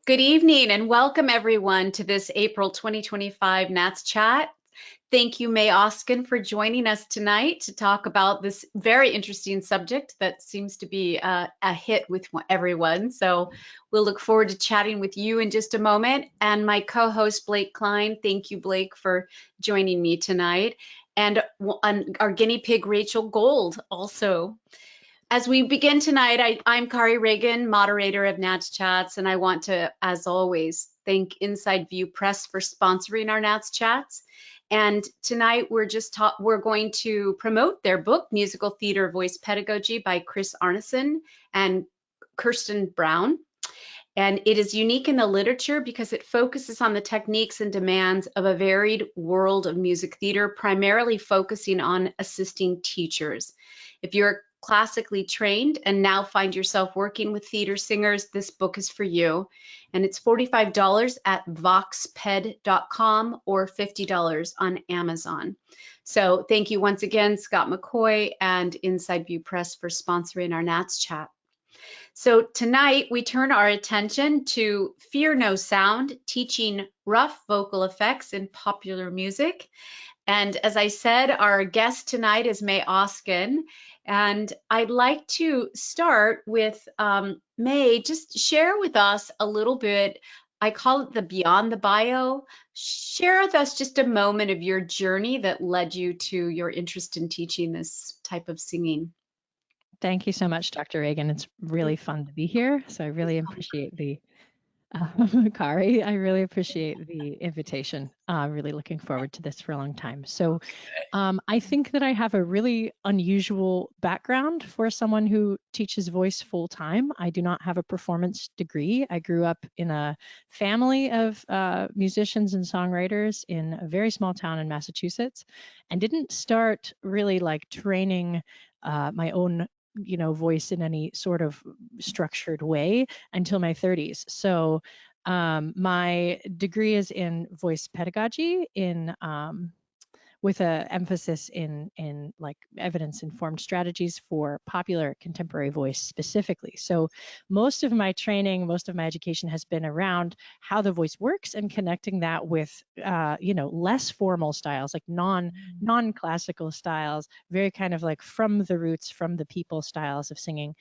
Good evening and welcome everyone to this April 2025 NATS chat. Thank you, May Oskan, for joining us tonight to talk about this very interesting subject that seems to be a hit with everyone. So we'll look forward to chatting with you in just a moment. And my co-host, Blake Cline, thank you, Blake, for joining me tonight. And our guinea pig, Rachel Gold, also. As we begin tonight, I'm Kari Ragan, moderator of NATS Chats, and I want to, as always, thank Inside View Press for sponsoring our NATS Chats. And tonight we're going to promote their book, Musical Theater Voice Pedagogy by Chris Arneson and Kirsten Brown. And it is unique in the literature because it focuses on the techniques and demands of a varied world of music theater, primarily focusing on assisting teachers. If you're classically trained and now find yourself working with theater singers, this book is for you. And it's $45 at voxped.com or $50 on Amazon. So thank you once again, Scott McCoy and Inside View Press for sponsoring our NATS chat. So tonight we turn our attention to Fear No Sound, teaching rough vocal effects in popular music. And as I said, our guest tonight is May Oskan. And I'd like to start with May, just share with us a little bit, I call it the Beyond the Bio. Share with us just a moment of your journey that led you to your interest in teaching this type of singing. Thank you so much, Dr. Ragan. It's really fun to be here. So I really appreciate the Kari, I really appreciate the invitation. Really looking forward to this for a long time. So I think that I have a really unusual background for someone who teaches voice full time. I do not have a performance degree. I grew up in a family of musicians and songwriters in a very small town in Massachusetts and didn't start really like training my own voice in any sort of structured way until my 30s. So my degree is in voice pedagogy with an emphasis in like evidence-informed strategies for popular contemporary voice specifically. So most of my training, most of my education has been around how the voice works and connecting that with less formal styles, like non-classical styles, very kind of like from the roots, from the people styles of singing,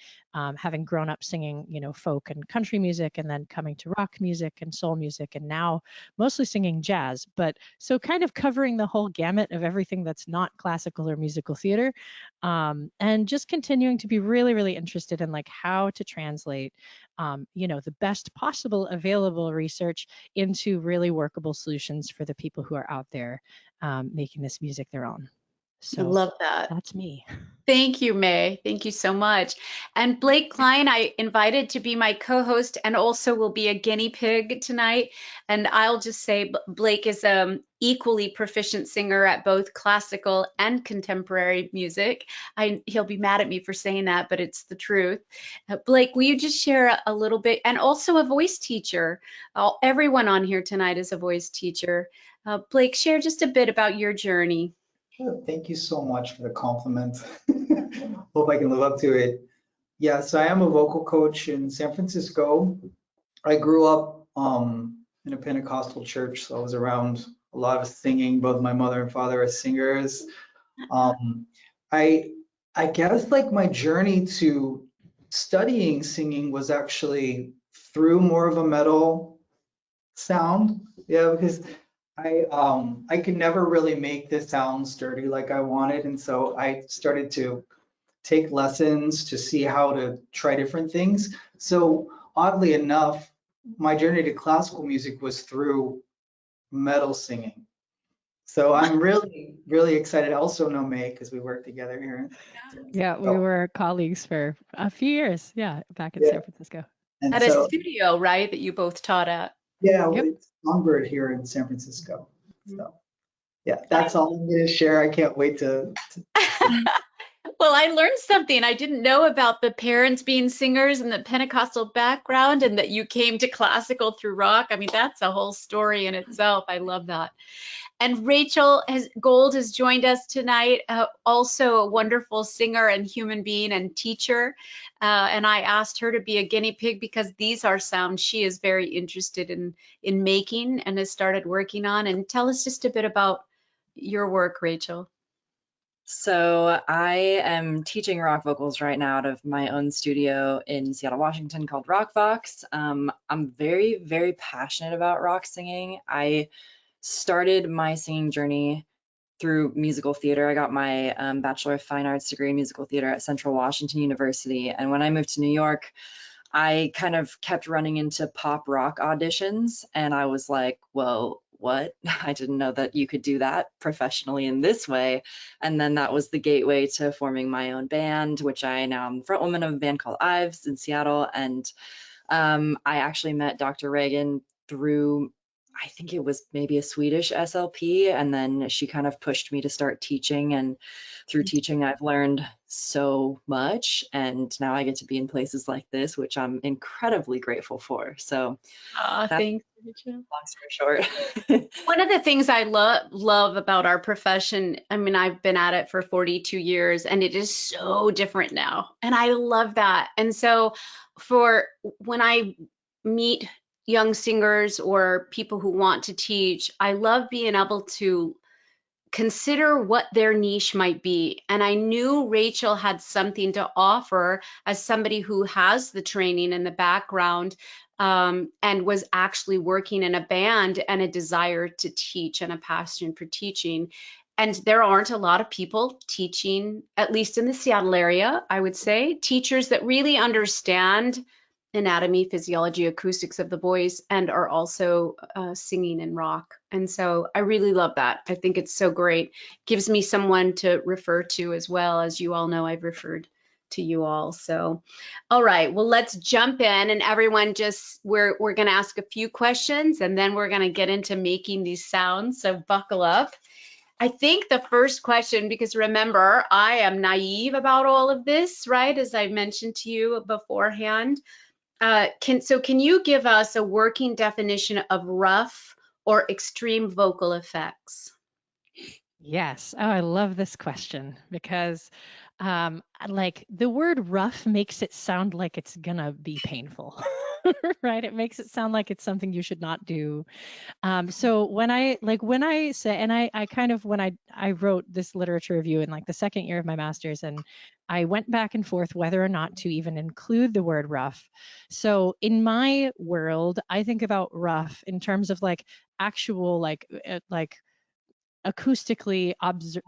having grown up singing, folk and country music, and then coming to rock music and soul music, and now mostly singing jazz. But so kind of covering the whole gamut of everything that's not classical or musical theater, and just continuing to be really, really interested in like how to translate, the best possible available research into really workable solutions for the people who are out there making this music their own. So I love that. That's me. Thank you, May. Thank you so much. And Blake Cline, I invited to be my co-host and also will be a guinea pig tonight. And I'll just say Blake is an equally proficient singer at both classical and contemporary music. He'll be mad at me for saying that, but it's the truth. Blake, will you just share a little bit? And also a voice teacher. Everyone on here tonight is a voice teacher. Blake, share just a bit about your journey. Sure. Thank you so much for the compliment. Hope I can live up to it. Yes, I am a vocal coach in San Francisco. I grew up in a Pentecostal church, so I was around a lot of singing. Both my mother and father are singers. I guess like my journey to studying singing was actually through more of a metal sound. Yeah, because I could never really make this sound sturdy like I wanted, and so I started to take lessons to see how to try different things. So oddly enough, my journey to classical music was through metal singing. So I'm really, really excited. I also know May because we work together here. Yeah, we were colleagues for a few years. Yeah, back in San Francisco. And at a studio, right, that you both taught at? Yeah, yep. It's Songbird here in San Francisco. So yeah, that's all I'm going to share. I can't wait to Well, I learned something. I didn't know about the parents being singers and the Pentecostal background, and that you came to classical through rock. I mean, that's a whole story in itself. I love that. And Rachel Gold has joined us tonight, also a wonderful singer and human being and teacher. And I asked her to be a guinea pig because these are sounds she is very interested in making and has started working on. And tell us just a bit about your work, Rachel. So I am teaching rock vocals right now out of my own studio in Seattle, Washington called Rockvox. I'm very, very passionate about rock singing. I started my singing journey through musical theater. I got my Bachelor of Fine Arts degree in musical theater at Central Washington University. And when I moved to New York, I kind of kept running into pop rock auditions, and I was like, well, what? I didn't know that you could do that professionally in this way. And then that was the gateway to forming my own band, which I now am frontwoman of a band called 𝘕𝘂𝘓 in Seattle. And I actually met Dr. Ragan through, I think it was maybe a Swedish SLP, and then she kind of pushed me to start teaching, and through teaching I've learned so much, and now I get to be in places like this, which I'm incredibly grateful for. So Thanks, Rachel. Long story short. One of the things I love about our profession, I mean, I've been at it for 42 years and it is so different now. And I love that. And so when I meet young singers or people who want to teach, I love being able to consider what their niche might be. And I knew Rachel had something to offer as somebody who has the training and the background, and was actually working in a band and a desire to teach and a passion for teaching. And there aren't a lot of people teaching, at least in the Seattle area, I would say, teachers that really understand anatomy, physiology, acoustics of the voice, and are also singing in rock. And so I really love that. I think it's so great. Gives me someone to refer to as well. As you all know, I've referred to you all. So, all right, well, let's jump in, and everyone we're going to ask a few questions and then we're going to get into making these sounds. So buckle up. I think the first question, because remember, I am naive about all of this, right? As I mentioned to you beforehand. Can you give us a working definition of rough or extreme vocal effects? Yes. Oh, I love this question because like the word rough makes it sound like it's gonna be painful, right? It makes it sound like it's something you should not do. So when I say, and I kind of, when I wrote this literature review in like the second year of my master's, and I went back and forth whether or not to even include the word rough. So in my world, I think about rough in terms of like actual, like acoustically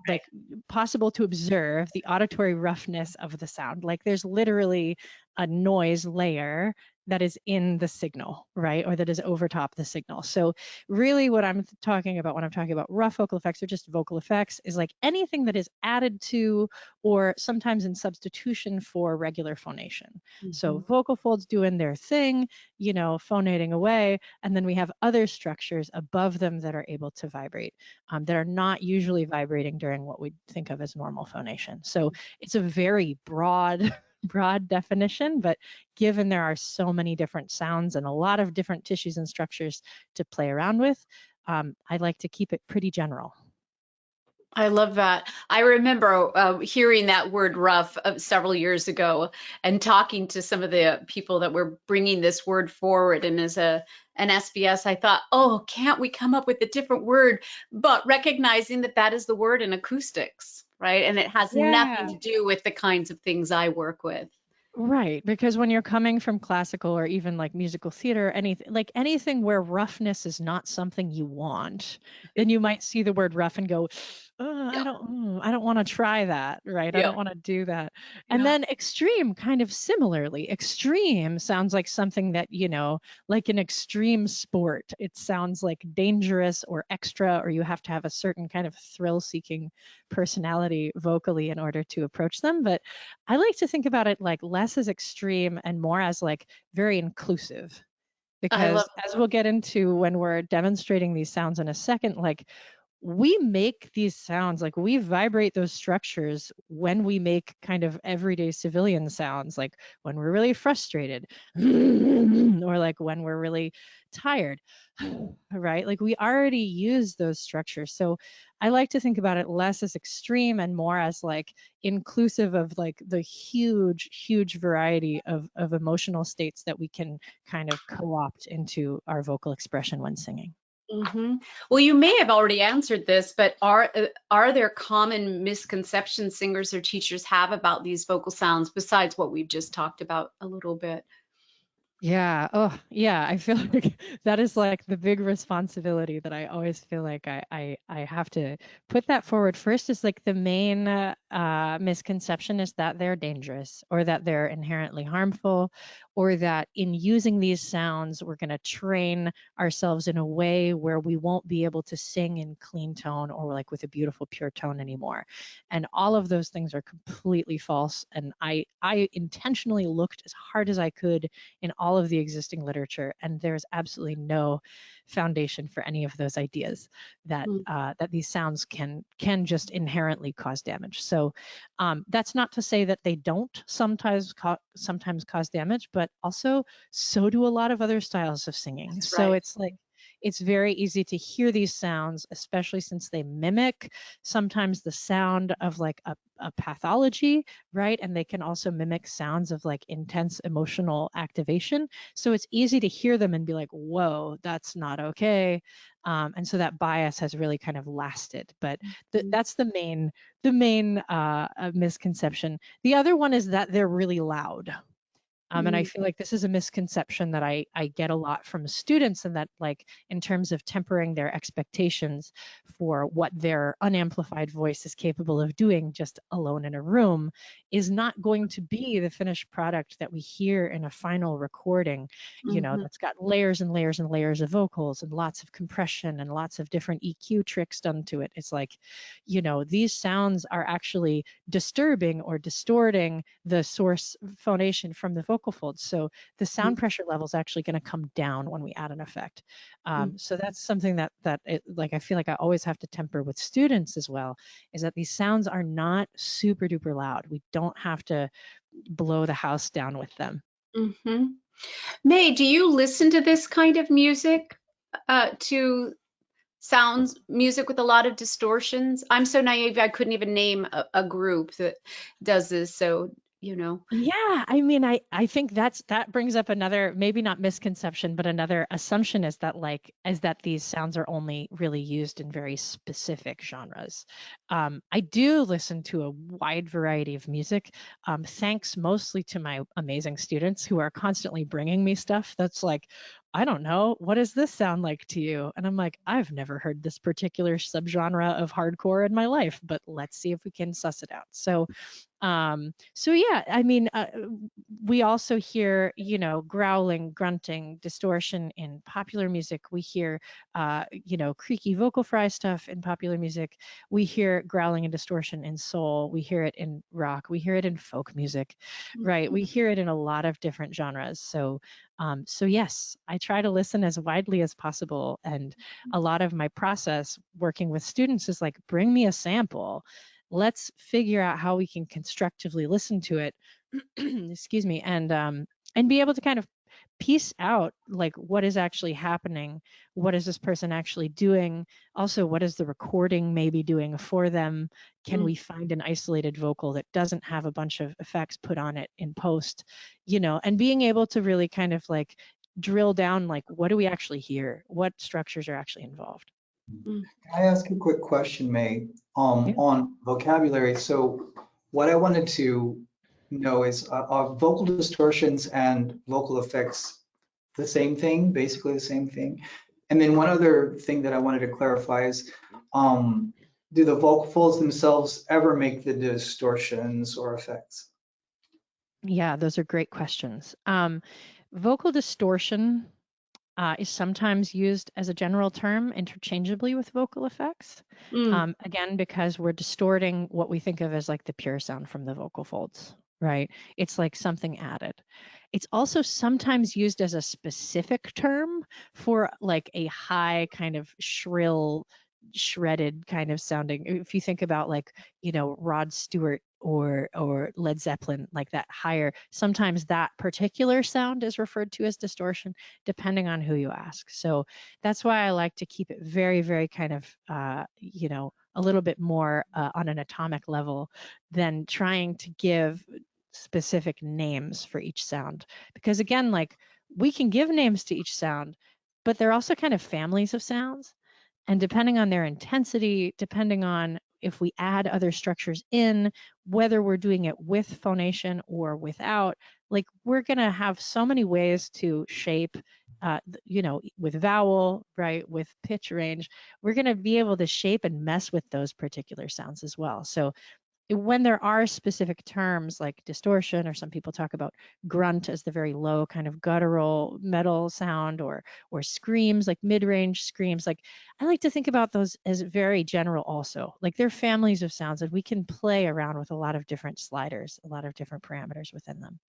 like possible to observe the auditory roughness of the sound. Like there's literally a noise layer that is in the signal, right? Or that is over top the signal. So really what I'm talking about when I'm talking about rough vocal effects or just vocal effects is like anything that is added to or sometimes in substitution for regular phonation. Mm-hmm. So vocal folds doing their thing, you know, phonating away, and then we have other structures above them that are able to vibrate, that are not usually vibrating during what we think of as normal phonation. So it's a very broad definition, but given there are so many different sounds and a lot of different tissues and structures to play around with, I like to keep it pretty general. I love that. I remember hearing that word rough several years ago and talking to some of the people that were bringing this word forward. And as an SBS, I thought, oh, can't we come up with a different word? But recognizing that that is the word in acoustics, right? And it has nothing to do with the kinds of things I work with. Right, because when you're coming from classical or even like musical theater, anything where roughness is not something you want, then you might see the word rough and go, oh, I don't want to try that, right? I don't want to do that. And then extreme, kind of similarly, extreme sounds like something that, you know, like an extreme sport. It sounds like dangerous or extra, or you have to have a certain kind of thrill-seeking personality vocally in order to approach them. But I like to think about it like less as extreme and more as like very inclusive, because as we'll get into when we're demonstrating these sounds in a second, like we make these sounds, like we vibrate those structures when we make kind of everyday civilian sounds, like when we're really frustrated or like when we're really tired, right? Like we already use those structures. So I like to think about it less as extreme and more as like inclusive of like the huge variety of emotional states that we can kind of co-opt into our vocal expression when singing. Well, you may have already answered this, but are there common misconceptions singers or teachers have about these vocal sounds besides what we've just talked about a little bit? Yeah. Oh, yeah. I feel like that is like the big responsibility that I always feel like I have to put that forward. First is like the main misconception is that they're dangerous or that they're inherently harmful or that in using these sounds, we're going to train ourselves in a way where we won't be able to sing in clean tone or like with a beautiful pure tone anymore. And all of those things are completely false. And I intentionally looked as hard as I could in all of the existing literature, and there's absolutely no foundation for any of those ideas that that these sounds can just inherently cause damage. So that's not to say that they don't sometimes cause damage, but also so do a lot of other styles of singing. That's so right. it's like it's very easy to hear these sounds, especially since they mimic sometimes the sound of like a pathology, right? And they can also mimic sounds of like intense emotional activation. So it's easy to hear them and be like, whoa, that's not okay. And so that bias has really kind of lasted. But that's the main misconception. The other one is that they're really loud. And I feel like this is a misconception that I get a lot from students, and that like in terms of tempering their expectations for what their unamplified voice is capable of doing just alone in a room is not going to be the finished product that we hear in a final recording, you know, that's got layers and layers and layers of vocals and lots of compression and lots of different EQ tricks done to it. It's like, you know, these sounds are actually disturbing or distorting the source phonation from the vocal folds. So the sound pressure level is actually going to come down when we add an effect. So that's something that like I feel like I always have to temper with students as well, is that these sounds are not super duper loud. We don't have to blow the house down with them. May, do you listen to this kind of music, to sounds music with a lot of distortions? I'm so naive, I couldn't even name a group that does this. So, you know. Yeah, I mean, I think that brings up another, maybe not misconception, but another assumption is that these sounds are only really used in very specific genres. I do listen to a wide variety of music, thanks mostly to my amazing students who are constantly bringing me stuff that's like, I don't know, what does this sound like to you? And I'm like, I've never heard this particular subgenre of hardcore in my life, but let's see if we can suss it out. So yeah, I mean, we also hear, you know, growling, grunting, distortion in popular music. We hear, you know, creaky vocal fry stuff in popular music. We hear growling and distortion in soul. We hear it in rock. We hear it in folk music, right? We hear it in a lot of different genres. So yes, I try to listen as widely as possible. And a lot of my process working with students is like, bring me a sample. Let's figure out how we can constructively listen to it, excuse me, and be able to kind of piece out like what is actually happening, what is this person actually doing, also what is the recording maybe doing for them, can we find an isolated vocal that doesn't have a bunch of effects put on it in post, you know, and being able to really kind of like drill down like what do we actually hear, what structures are actually involved. Can I ask a quick question, May, Yeah. on vocabulary? So what I wanted to know is, are vocal distortions and vocal effects the same thing, basically the same thing? And then one other thing that I wanted to clarify is, do the vocal folds themselves ever make the distortions or effects? Yeah, those are great questions. Vocal distortion is sometimes used as a general term interchangeably with vocal effects. Again, because we're distorting what we think of as like the pure sound from the vocal folds, right? It's like something added. It's also sometimes used as a specific term for like a high kind of shrill shredded kind of sounding. If you think about like, Rod Stewart or Led Zeppelin, like that higher, sometimes that particular sound is referred to as distortion, depending on who you ask. So that's why I like to keep it very, very kind of, a little bit more on an atomic level than trying to give specific names for each sound. Because again, like we can give names to each sound, but they're also kind of families of sounds. And depending on their intensity, depending on if we add other structures in, whether we're doing it with phonation or without, like we're going to have so many ways to shape, with vowel, right, with pitch range, we're going to be able to shape and mess with those particular sounds as well. So when there are specific terms like distortion, or some people talk about grunt as the very low kind of guttural metal sound, or screams, like mid-range screams, like I like to think about those as very general also. Like they're families of sounds that we can play around with a lot of different sliders, a lot of different parameters within them.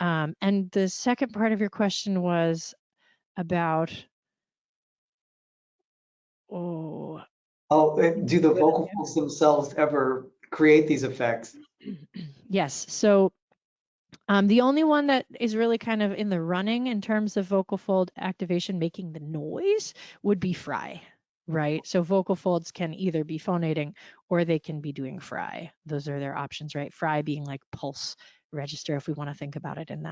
And the second part of your question was about, Do the vocal folds themselves ever create these effects? Yes. So the only one that is really kind of in the running in terms of vocal fold activation making the noise would be 𝘕, right? So vocal folds can either be phonating or they can be doing 𝘕. Those are their options, right? 𝘕 being like pulse register, if we want to think about it in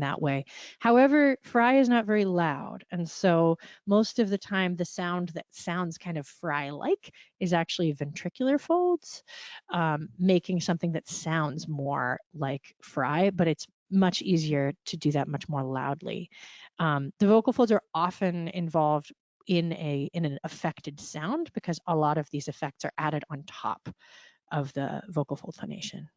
that way. However, 𝘕 is not very loud, and so most of the time the sound that sounds kind of 𝘕-like is actually ventricular folds, making something that sounds more like 𝘕, but it's much easier to do that much more loudly. The vocal folds are often involved in an affected sound because a lot of these effects are added on top of the vocal fold phonation.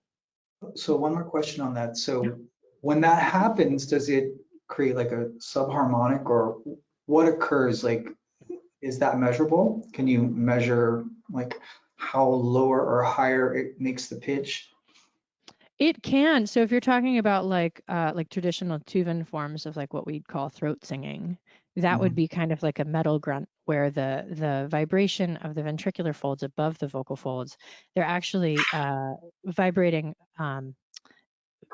So one more question on that. So when that happens, does it create like a subharmonic, or what occurs? Like, is that measurable? Can you measure like how lower or higher it makes the pitch? It can. So if you're talking about like traditional Tuvan forms of like what we'd call throat singing, that would be kind of like a metal grunt, where the vibration of the ventricular folds above the vocal folds, they're actually vibrating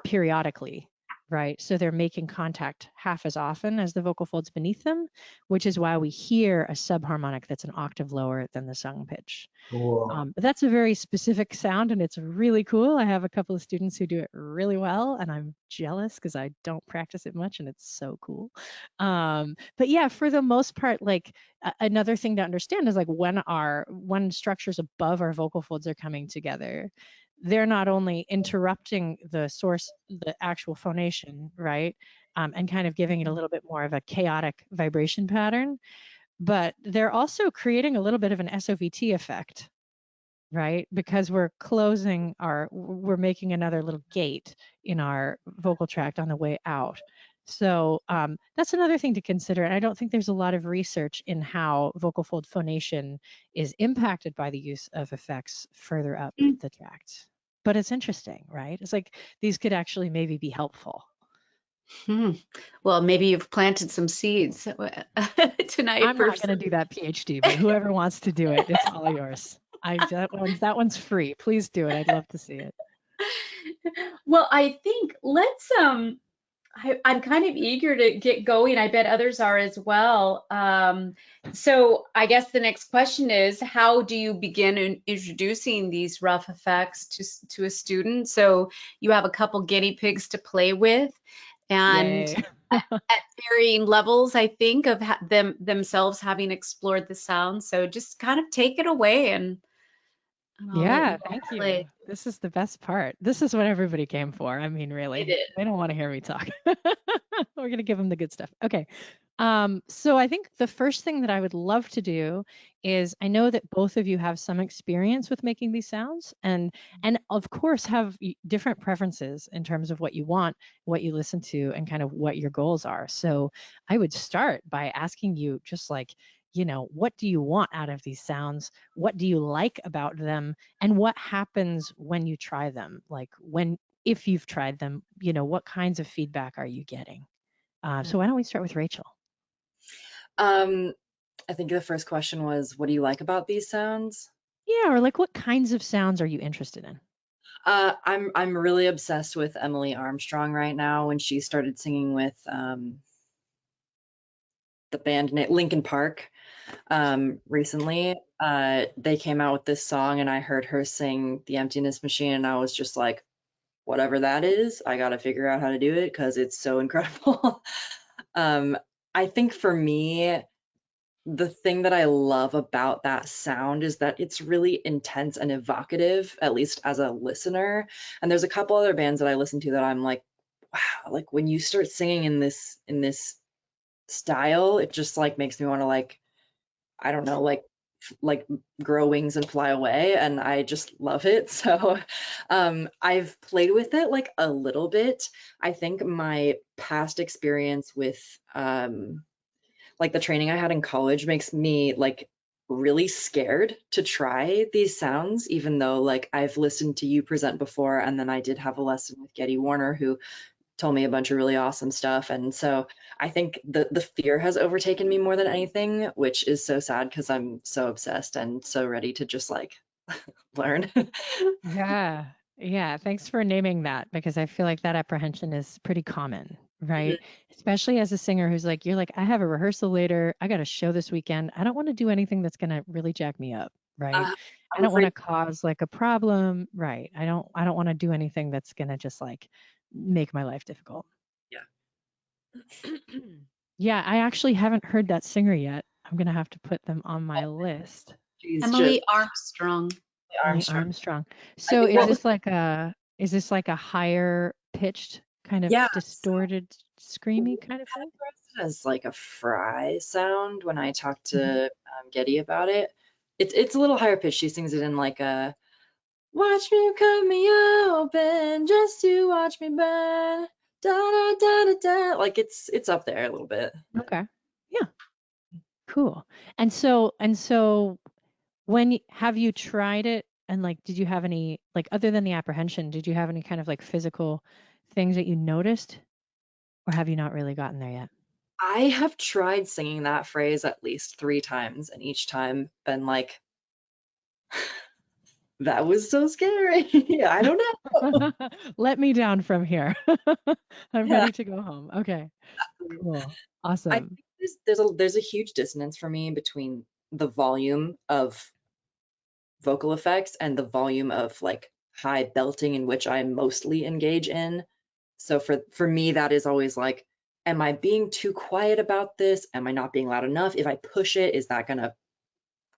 periodically, right? So they're making contact half as often as the vocal folds beneath them, which is why we hear a subharmonic that's an octave lower than the sung pitch. Cool. But that's a very specific sound, and it's really cool. I have a couple of students who do it really well, and I'm jealous because I don't practice it much, and it's so cool. But yeah, for the most part, like another thing to understand is like when structures above our vocal folds are coming together, they're not only interrupting the source, the actual phonation, right? And kind of giving it a little bit more of a chaotic vibration pattern, but they're also creating a little bit of an SOVT effect, right? Because we're making another little gate in our vocal tract on the way out. So that's another thing to consider. And I don't think there's a lot of research in how vocal fold phonation is impacted by the use of effects further up the tract. But it's interesting, right? It's like these could actually maybe be helpful. Well, maybe you've planted some seeds tonight. I'm not going to do that PhD, but whoever wants to do it, it's all yours. That one's free. Please do it. I'd love to see it. Well, I think let's I'm kind of eager to get going. I bet others are as well. So I guess the next question is, how do you begin introducing these rough effects to a student? So you have a couple guinea pigs to play with, and at varying levels, I think, of themselves having explored the sound. So just kind of take it away, and yeah, thank you. This is the best part. This is what everybody came for. I mean, really, they don't want to hear me talk. We're going to give them the good stuff. Okay. So I think the first thing that I would love to do is, I know that both of you have some experience with making these sounds, and of course have different preferences in terms of what you want, what you listen to, and kind of what your goals are. So I would start by asking you just like, what do you want out of these sounds? What do you like about them? And what happens when you try them? Like if you've tried them, what kinds of feedback are you getting? So why don't we start with Rachel? I think the first question was, what do you like about these sounds? Yeah, or like what kinds of sounds are you interested in? I'm really obsessed with Emily Armstrong right now. When she started singing with the band Linkin Park recently, they came out with this song, and I heard her sing The Emptiness Machine, and I was just like, whatever that is, I gotta figure out how to do it because it's so incredible. I think for me, the thing that I love about that sound is that it's really intense and evocative, at least as a listener. And there's a couple other bands that I listen to that I'm like, wow, like when you start singing in this style, it just like makes me want to like, I don't know, like grow wings and fly away, and I just love it. So I've played with it like a little bit. I think my past experience with like the training I had in college makes me like really scared to try these sounds, even though like I've listened to you present before, and then I did have a lesson with 𝘕𝘈𝘁𝘓, who told me a bunch of really awesome stuff. And so I think the fear has overtaken me more than anything, which is so sad because I'm so obsessed and so ready to just like learn. Yeah. Yeah. Thanks for naming that because I feel like that apprehension is pretty common, right? Especially as a singer who's like, you're like, I have a rehearsal later. I got a show this weekend. I don't want to do anything that's going to really jack me up, right? I I'm don't want afraid. to cause like a problem, right? I don't want to do anything that's going to just like make my life difficult. Yeah. Yeah, I actually haven't heard that singer yet. I'm going to have to put them on my list. She's just Emily Armstrong. Emily Armstrong. Armstrong. I So think what was is this like a higher pitched kind of yeah, distorted screamy kind of thing? categorized it as like a fry sound when I talked Mhm. to 𝘕𝘕 about it. It's a little higher pitched. She sings it in like a watch me cut me open just to watch me burn. Da da da da da. Like it's up there a little bit. Okay. Yeah, cool. And so have you tried it and like did you have any like other than the apprehension, did you have any kind of like physical things that you noticed or have you not really gotten there yet? I have tried singing that phrase at least 3 times, and each time been like, that was so scary. I don't know. Let me down from here. I'm Yeah. ready to go home. Okay, cool. I Awesome. think there's a huge dissonance for me between the volume of vocal effects and the volume of like high belting in which I mostly engage in. So for me, that is always like, am I being too quiet about this? Am I not being loud enough? If I push it, is that gonna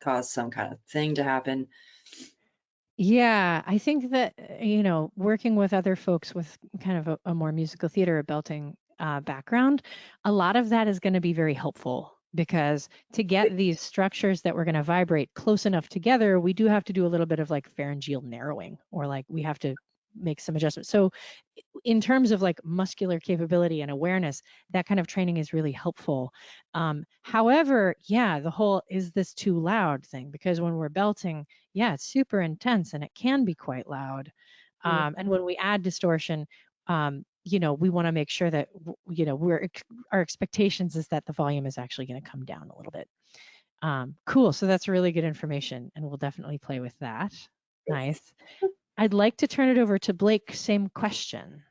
cause some kind of thing to happen? Yeah, I think that, working with other folks with kind of a more musical theater or belting background, a lot of that is going to be very helpful because to get these structures that we're going to vibrate close enough together, we do have to do a little bit of like pharyngeal narrowing or like we have to make some adjustments. So in terms of like muscular capability and awareness, that kind of training is really helpful. However, yeah, the whole is this too loud thing, because when we're belting, yeah, it's super intense and it can be quite loud. And when we add distortion, we want to make sure that, our expectations is that the volume is actually going to come down a little bit. Cool. So that's really good information and we'll definitely play with that. Nice. I'd like to turn it over to Blake. Same question.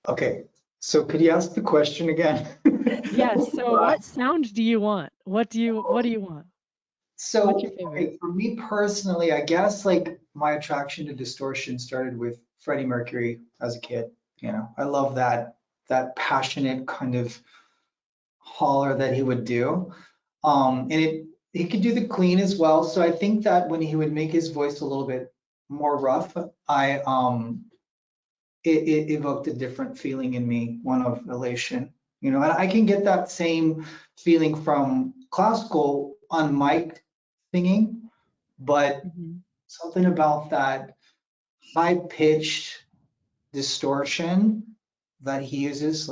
Okay, so could you ask the question again? Yes. So what sound do you want? What do you want? So, What's your favorite? okay, for me personally, I guess like my attraction to distortion started with Freddie Mercury as a kid. I love that passionate kind of holler that he would do. And he could do the clean as well. So I think that when he would make his voice a little bit more rough, it evoked a different feeling in me, one of elation. And I can get that same feeling from classical unmiked singing, but something about that high pitched distortion that he uses,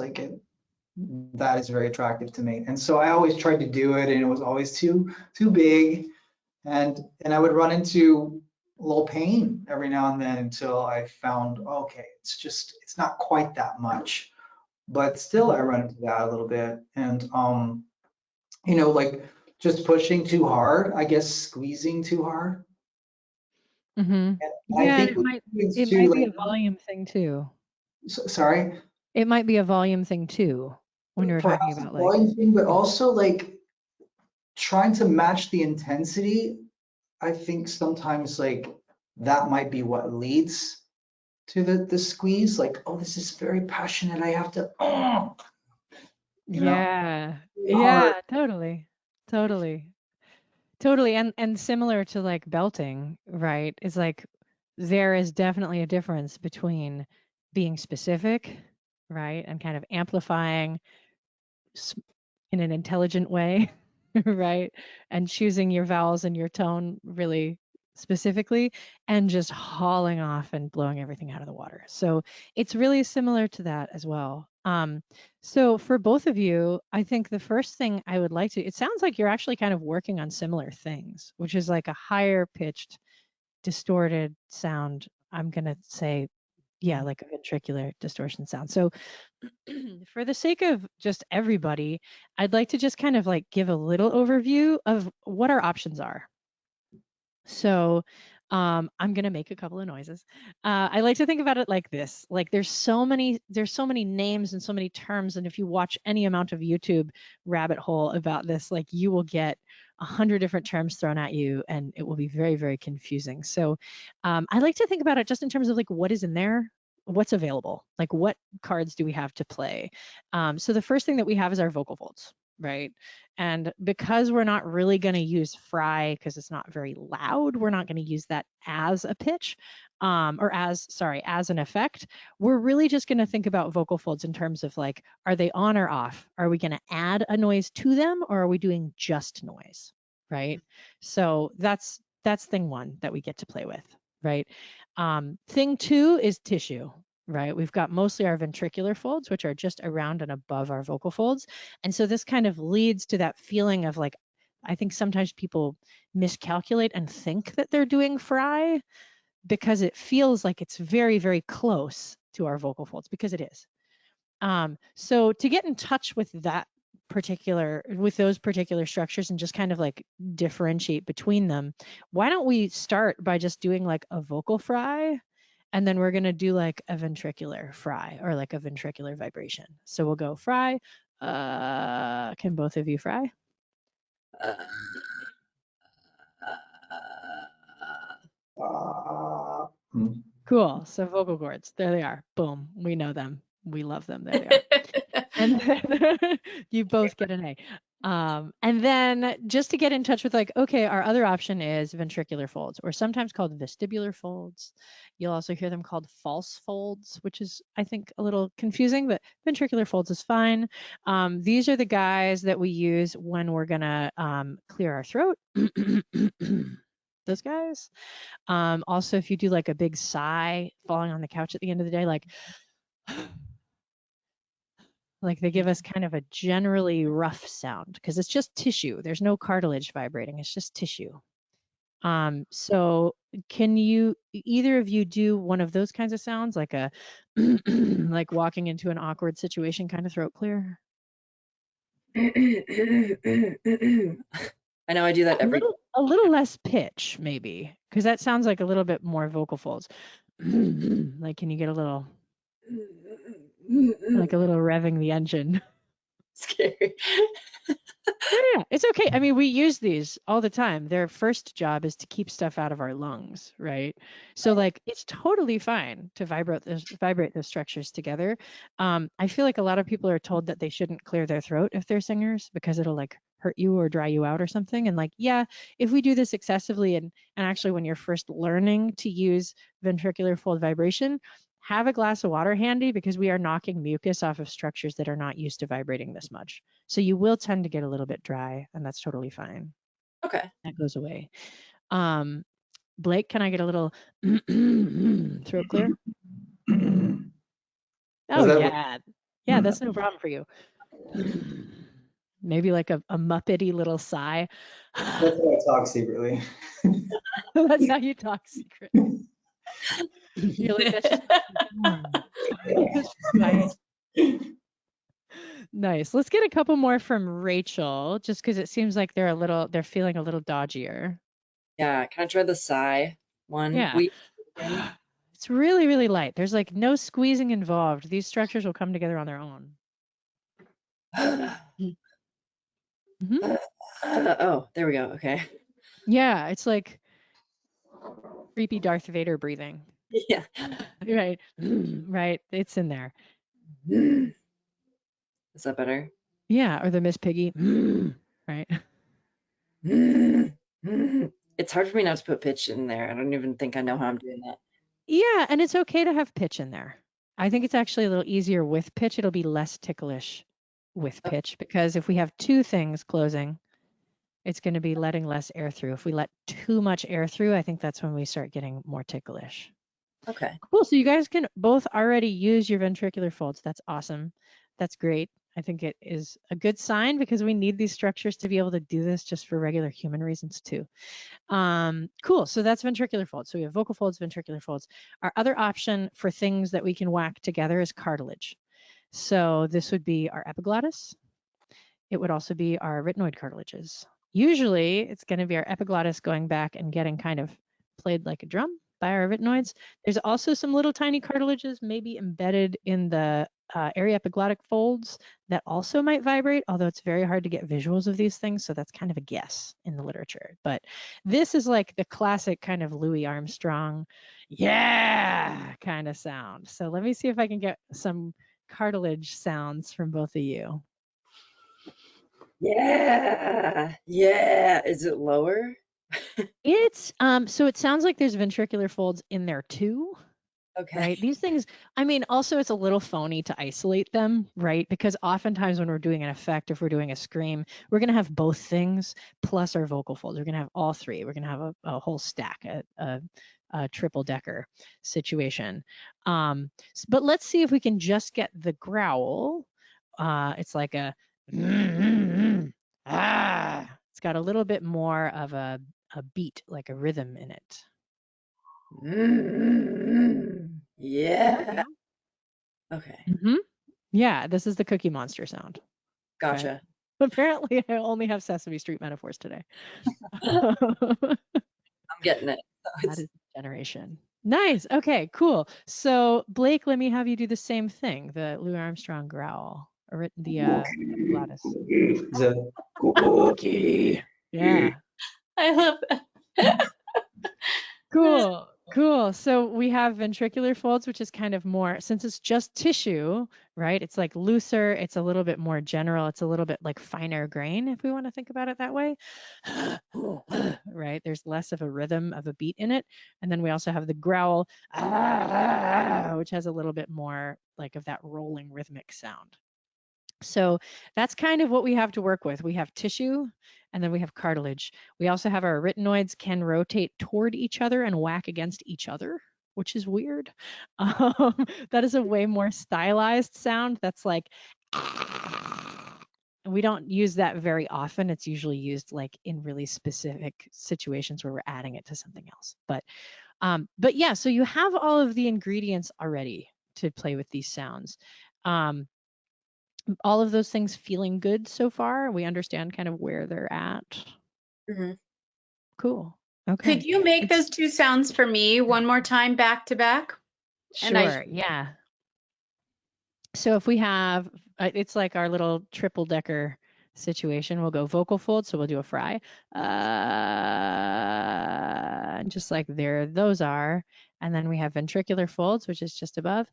that is very attractive to me. And so I always tried to do it, and it was always too big, and I would run into a little pain every now and then until I found, okay, it's not quite that much, but still I run into that a little bit. And like just pushing too hard, I guess squeezing too hard. Mm-hmm. And I Yeah, think it with might students it too, might be like, a volume thing too. sorry, It might be a volume thing too when you're talking perhaps a about like, volume thing, but also like trying to match the intensity. I think sometimes like that might be what leads to the squeeze. Like, oh, this is very passionate. I have to, you know, yeah, really hard. yeah, totally, totally, totally. And similar to like belting, right? Is like there is definitely a difference between being specific, right, and kind of amplifying in an intelligent way, right? And choosing your vowels and your tone really specifically, and just hauling off and blowing everything out of the water. So it's really similar to that as well. So for both of you, I think the first thing I would like to, it sounds like you're actually kind of working on similar things, which is like a higher pitched, distorted sound. I'm going to say, yeah, like a ventricular distortion sound. So for the sake of just everybody, I'd like to just kind of like give a little overview of what our options are. So I'm gonna make a couple of noises. I like to think about it like this: like there's so many names and so many terms, and if you watch any amount of YouTube rabbit hole about this, like you will get 100 different terms thrown at you, and it will be very, very confusing. So I like to think about it just in terms of like what is in there, what's available, like what cards do we have to play. So the first thing that we have is our vocal folds, right? And because we're not really going to use fry because it's not very loud, we're not going to use that as a pitch or as an effect. We're really just going to think about vocal folds in terms of like, are they on or off? Are we going to add a noise to them, or are we doing just noise, right? So that's thing one that we get to play with, right? Thing two is tissue, right? We've got mostly our ventricular folds, which are just around and above our vocal folds. And so this kind of leads to that feeling of like, I think sometimes people miscalculate and think that they're doing fry because it feels like it's very, very close to our vocal folds, because it is. So to get in touch with those particular structures and just kind of like differentiate between them, why don't we start by just doing like a vocal fry, and then we're going to do like a ventricular fry or like a ventricular vibration. So we'll go fry. Can both of you fry? Cool. So vocal cords, there they are. Boom. We know them. We love them. There they are. And then you both get an A. And then just to get in touch with like, okay, our other option is ventricular folds, or sometimes called vestibular folds. You'll also hear them called false folds, which is, I think, a little confusing, but ventricular folds is fine. These are the guys that we use when we're gonna clear our throat. Those guys. Also, if you do like a big sigh falling on the couch at the end of the day, like they give us kind of a generally rough sound because it's just tissue. There's no cartilage vibrating. It's just tissue. So can either of you do one of those kinds of sounds, like a like walking into an awkward situation kind of throat clear? I know I do that a little less pitch maybe, because that sounds like a little bit more vocal folds. Like, can you get a little like a little revving the engine? Scary. Yeah, it's okay. I mean, we use these all the time. Their first job is to keep stuff out of our lungs, right? So like it's totally fine to vibrate those structures together. I feel like a lot of people are told that they shouldn't clear their throat if they're singers because it'll like hurt you or dry you out or something. And like, yeah, if we do this excessively and actually when you're first learning to use ventricular fold vibration, have a glass of water handy, because we are knocking mucus off of structures that are not used to vibrating this much. So you will tend to get a little bit dry, and that's totally fine. Okay. That goes away. Blake, can I get a little throat clear? Oh, yeah. Yeah, that's no problem for you. Maybe like a Muppety little sigh. That's how I talk secretly. That's how you talk secretly. You're like, that's just right. Nice. Let's get a couple more from Rachel, just because it seems like they're feeling a little dodgier. Yeah, can I try the sigh one? Yeah. It's really, really light. There's like no squeezing involved. These structures will come together on their own. Mhm. Oh, there we go. Okay. Yeah, it's like creepy Darth Vader breathing. Yeah. Right. Right. It's in there. Is that better? Yeah, or the Miss Piggy. Right. It's hard for me not to put pitch in there. I don't even think I know how I'm doing that. Yeah, and it's okay to have pitch in there. I think it's actually a little easier with pitch. It'll be less ticklish with pitch because if we have two things closing, it's going to be letting less air through. If we let too much air through, I think that's when we start getting more ticklish. Okay. Cool. So you guys can both already use your ventricular folds. That's awesome. That's great. I think it is a good sign because we need these structures to be able to do this just for regular human reasons too. Cool. So that's ventricular folds. So we have vocal folds, ventricular folds. Our other option for things that we can whack together is cartilage. So this would be our epiglottis. It would also be our arytenoid cartilages. Usually it's going to be our epiglottis going back and getting kind of played like a drum by our arytenoids. There's also some little tiny cartilages maybe embedded in the aryepiglottic folds that also might vibrate, although it's very hard to get visuals of these things, so that's kind of a guess in the literature. But this is like the classic kind of Louis Armstrong, yeah, kind of sound. So let me see if I can get some cartilage sounds from both of you. Yeah. Yeah. Is it lower? It's so it sounds like there's ventricular folds in there too. Okay. Right. These things, I mean, also it's a little phony to isolate them, right? Because oftentimes when we're doing an effect, if we're doing a scream, we're going to have both things plus our vocal folds. We're going to have all three. We're going to have a whole stack, a triple decker situation. But let's see if we can just get the growl. It's like a ah. It's got a little bit more of a beat, like a rhythm in it. Yeah. Okay. Yeah, this is the Cookie Monster sound. Gotcha. But apparently, I only have Sesame Street metaphors today. I'm getting it. That is generation. Nice. Okay, cool. So Blake, let me have you do the same thing. The Louis Armstrong growl, or the epiglottis. The cookie. Yeah. I love that. Cool. Cool. So we have ventricular folds, which is kind of more, since it's just tissue, right? It's like looser. It's a little bit more general. It's a little bit like finer grain, if we want to think about it that way. Right? There's less of a rhythm of a beat in it. And then we also have the growl, which has a little bit more like of that rolling rhythmic sound. So that's kind of what we have to work with. We have tissue and then we have cartilage. We also have our arytenoids can rotate toward each other and whack against each other, which is weird. That is a way more stylized sound. That's like, and we don't use that very often. It's usually used like in really specific situations where we're adding it to something else. But yeah, so you have all of the ingredients already to play with these sounds. All of those things feeling good so far. We understand kind of where they're at. Cool. Okay. Could you make those two sounds for me one more time back to back? Sure. Yeah. So if we have, it's like our little triple decker situation. We'll go vocal fold. So we'll do a fry. Just like there, those are. And then we have ventricular folds, which is just above.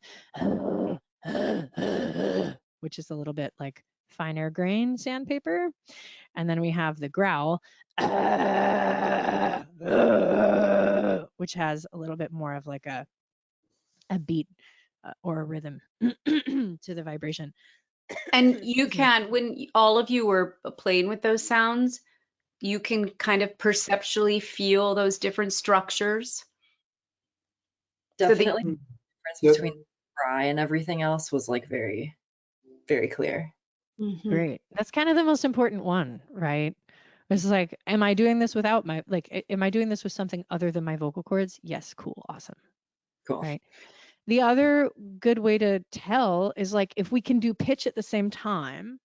Which is a little bit like finer grain sandpaper. And then we have the growl, which has a little bit more of like a beat or a rhythm to the vibration. And you can, when all of you were playing with those sounds, you can kind of perceptually feel those different structures. Definitely the difference between fry and everything else was like very, very clear. Great. That's kind of the most important one, right? It's like, am I doing this without my, like, am I doing this with something other than my vocal cords? Yes, cool, awesome. Cool. Right. The other good way to tell is like if we can do pitch at the same time,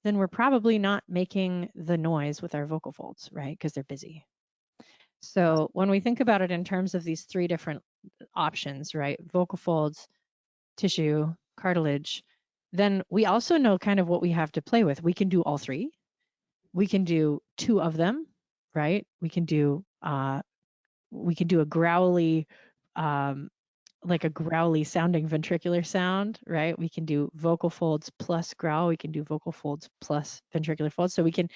then we're probably not making the noise with our vocal folds, right? Because they're busy. So when we think about it in terms of these three different options, right? Vocal folds, tissue, cartilage, then we also know kind of what we have to play with. We can do all three. We can do two of them, right? We can do a growly, like a growly sounding ventricular sound, right? We can do vocal folds plus growl. We can do vocal folds plus ventricular folds. So we can,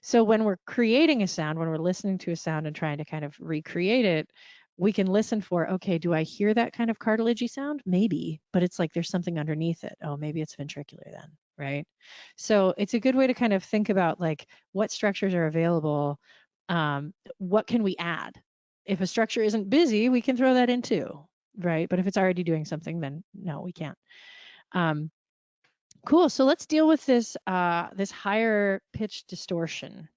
so when we're creating a sound, when we're listening to a sound and trying to kind of recreate it, we can listen for, okay, do I hear that kind of cartilagey sound? Maybe, but it's like there's something underneath it. Oh, maybe it's ventricular then, right? So it's a good way to kind of think about like what structures are available. What can we add? If a structure isn't busy, we can throw that in too, right? But if it's already doing something, then no, we can't. Cool. So let's deal with this this higher pitch distortion.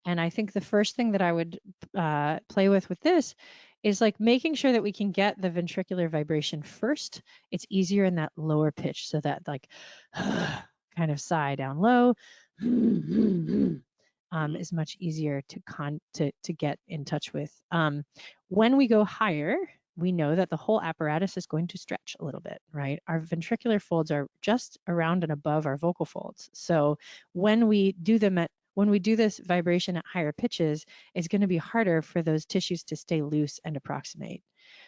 And I think the first thing that I would play with this is like making sure that we can get the ventricular vibration first. It's easier in that lower pitch, so that like kind of sigh down low is much easier to get in touch with. When we go higher, we know that the whole apparatus is going to stretch a little bit, right? Our ventricular folds are just around and above our vocal folds. So when we do this vibration at higher pitches, it's going to be harder for those tissues to stay loose and approximate.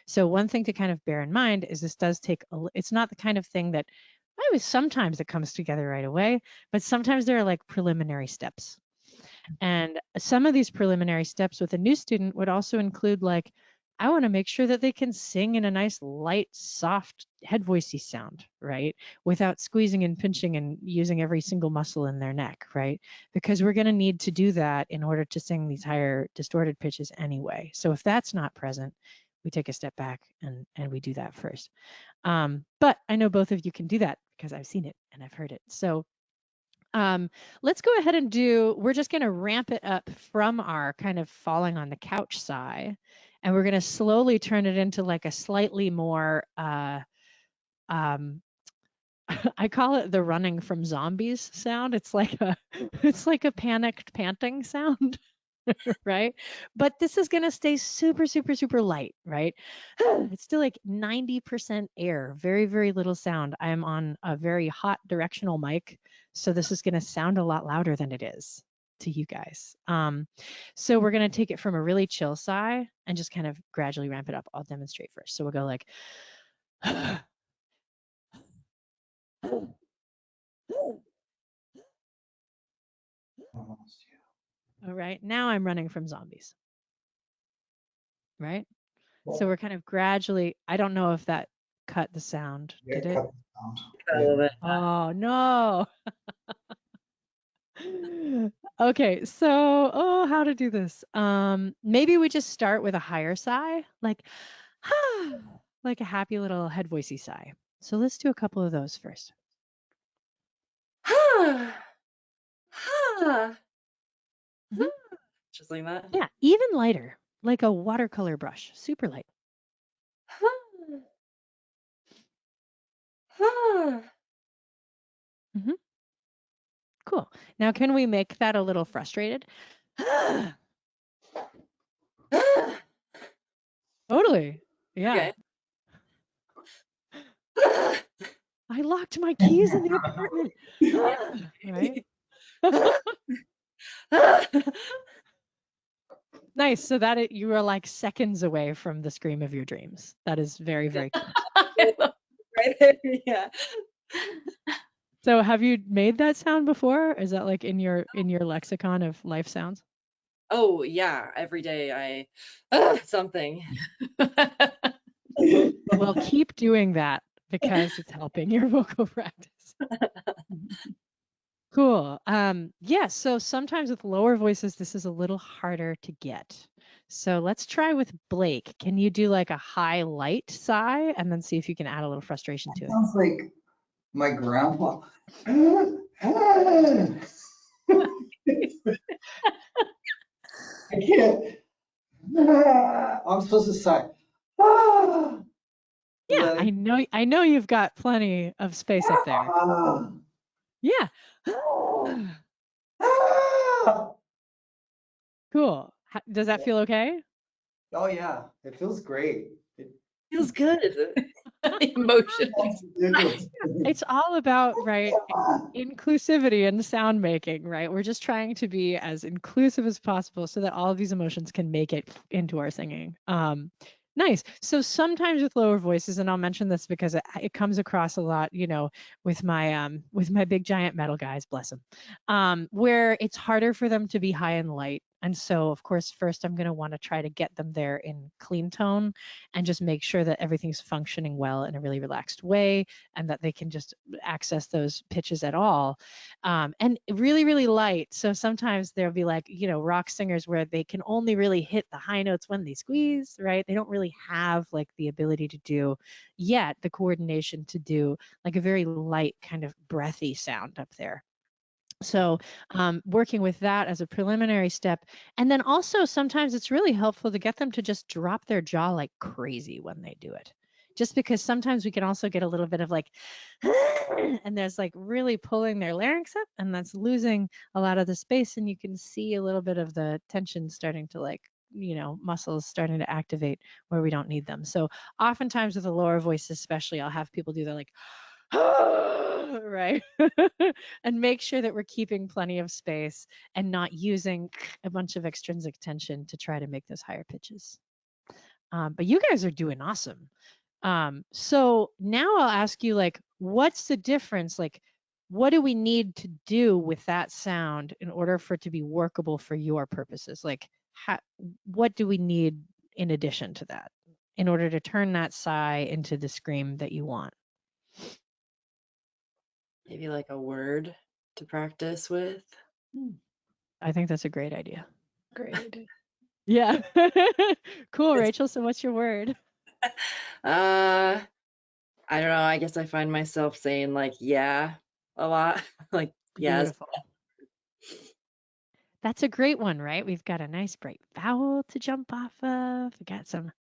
So one thing to kind of bear in mind is this does take, it's not the kind of thing that, sometimes it comes together right away, but sometimes there are like preliminary steps. And some of these preliminary steps with a new student would also include like, I want to make sure that they can sing in a nice, light, soft head voicey sound, right? Without squeezing and pinching and using every single muscle in their neck, right? Because we're going to need to do that in order to sing these higher distorted pitches anyway. So if that's not present, we take a step back and we do that first. But I know both of you can do that because I've seen it and I've heard it. So let's go ahead and we're just going to ramp it up from our kind of falling on the couch sigh. And we're going to slowly turn it into like a slightly more, I call it the running from zombies sound. It's like a panicked panting sound, right? But this is going to stay super, super, super light, right? It's still like 90% air, very, very little sound. I am on a very hot directional mic, so this is going to sound a lot louder than it is to you guys. So we're going to take it from a really chill sigh and just kind of gradually ramp it up. I'll demonstrate first. So we'll go like, all right, now I'm running from zombies, right? So we're kind of gradually, I don't know if that cut the sound, did it? Cut the sound. A little bit. Oh no. Okay, so how to do this? Maybe we just start with a higher sigh, like like a happy little head voicey sigh. So let's do a couple of those first. Just like that. Yeah, even lighter, like a watercolor brush, super light. Cool. Now, can we make that a little frustrated? Totally. Yeah. Okay. I locked my keys in the apartment. Right? Nice. So that you are like seconds away from the scream of your dreams. That is very, very cool. Right there, yeah. So have you made that sound before? Is that like in your lexicon of life sounds? Oh yeah, every day I something. Well, keep doing that because it's helping your vocal practice. Cool. Yeah, so sometimes with lower voices, this is a little harder to get. So let's try with Blake. Can you do like a high light sigh and then see if you can add a little frustration to it? Sounds like my grandpa. I can't. I'm supposed to sigh. Yeah, I know you've got plenty of space up there. Yeah. Cool. Does that feel okay? Oh yeah, it feels great. It Feels good. Emotion. ridiculous. It's all about, right, inclusivity and sound making, right? We're just trying to be as inclusive as possible so that all of these emotions can make it into our singing. Nice. So sometimes with lower voices, and I'll mention this because it comes across a lot, you know, with my big giant metal guys, bless them, where it's harder for them to be high and light. And so, of course, first I'm going to want to try to get them there in clean tone and just make sure that everything's functioning well in a really relaxed way and that they can just access those pitches at all. And really, really light. So sometimes there'll be like, you know, rock singers where they can only really hit the high notes when they squeeze, right? They don't really have like the ability to do yet the coordination to do like a very light kind of breathy sound up there. So working with that as a preliminary step. And then also sometimes it's really helpful to get them to just drop their jaw like crazy when they do it. Just because sometimes we can also get a little bit of like, and there's like really pulling their larynx up and that's losing a lot of the space. And you can see a little bit of the tension starting to like, you know, muscles starting to activate where we don't need them. So oftentimes with the lower voice, especially, I'll have people do that like, right? And make sure that we're keeping plenty of space and not using a bunch of extrinsic tension to try to make those higher pitches. But you guys are doing awesome. So now I'll ask you, like, what's the difference? Like, what do we need to do with that sound in order for it to be workable for your purposes? Like, what do we need in addition to that in order to turn that 𝘕 into the scream that you want? Maybe like a word to practice with. I think that's a great idea. Great idea. Yeah. Cool, Rachel. So what's your word? I don't know. I guess I find myself saying like, yeah, a lot. Like, yes. Beautiful. That's a great one, right? We've got a nice bright vowel to jump off of. We got some,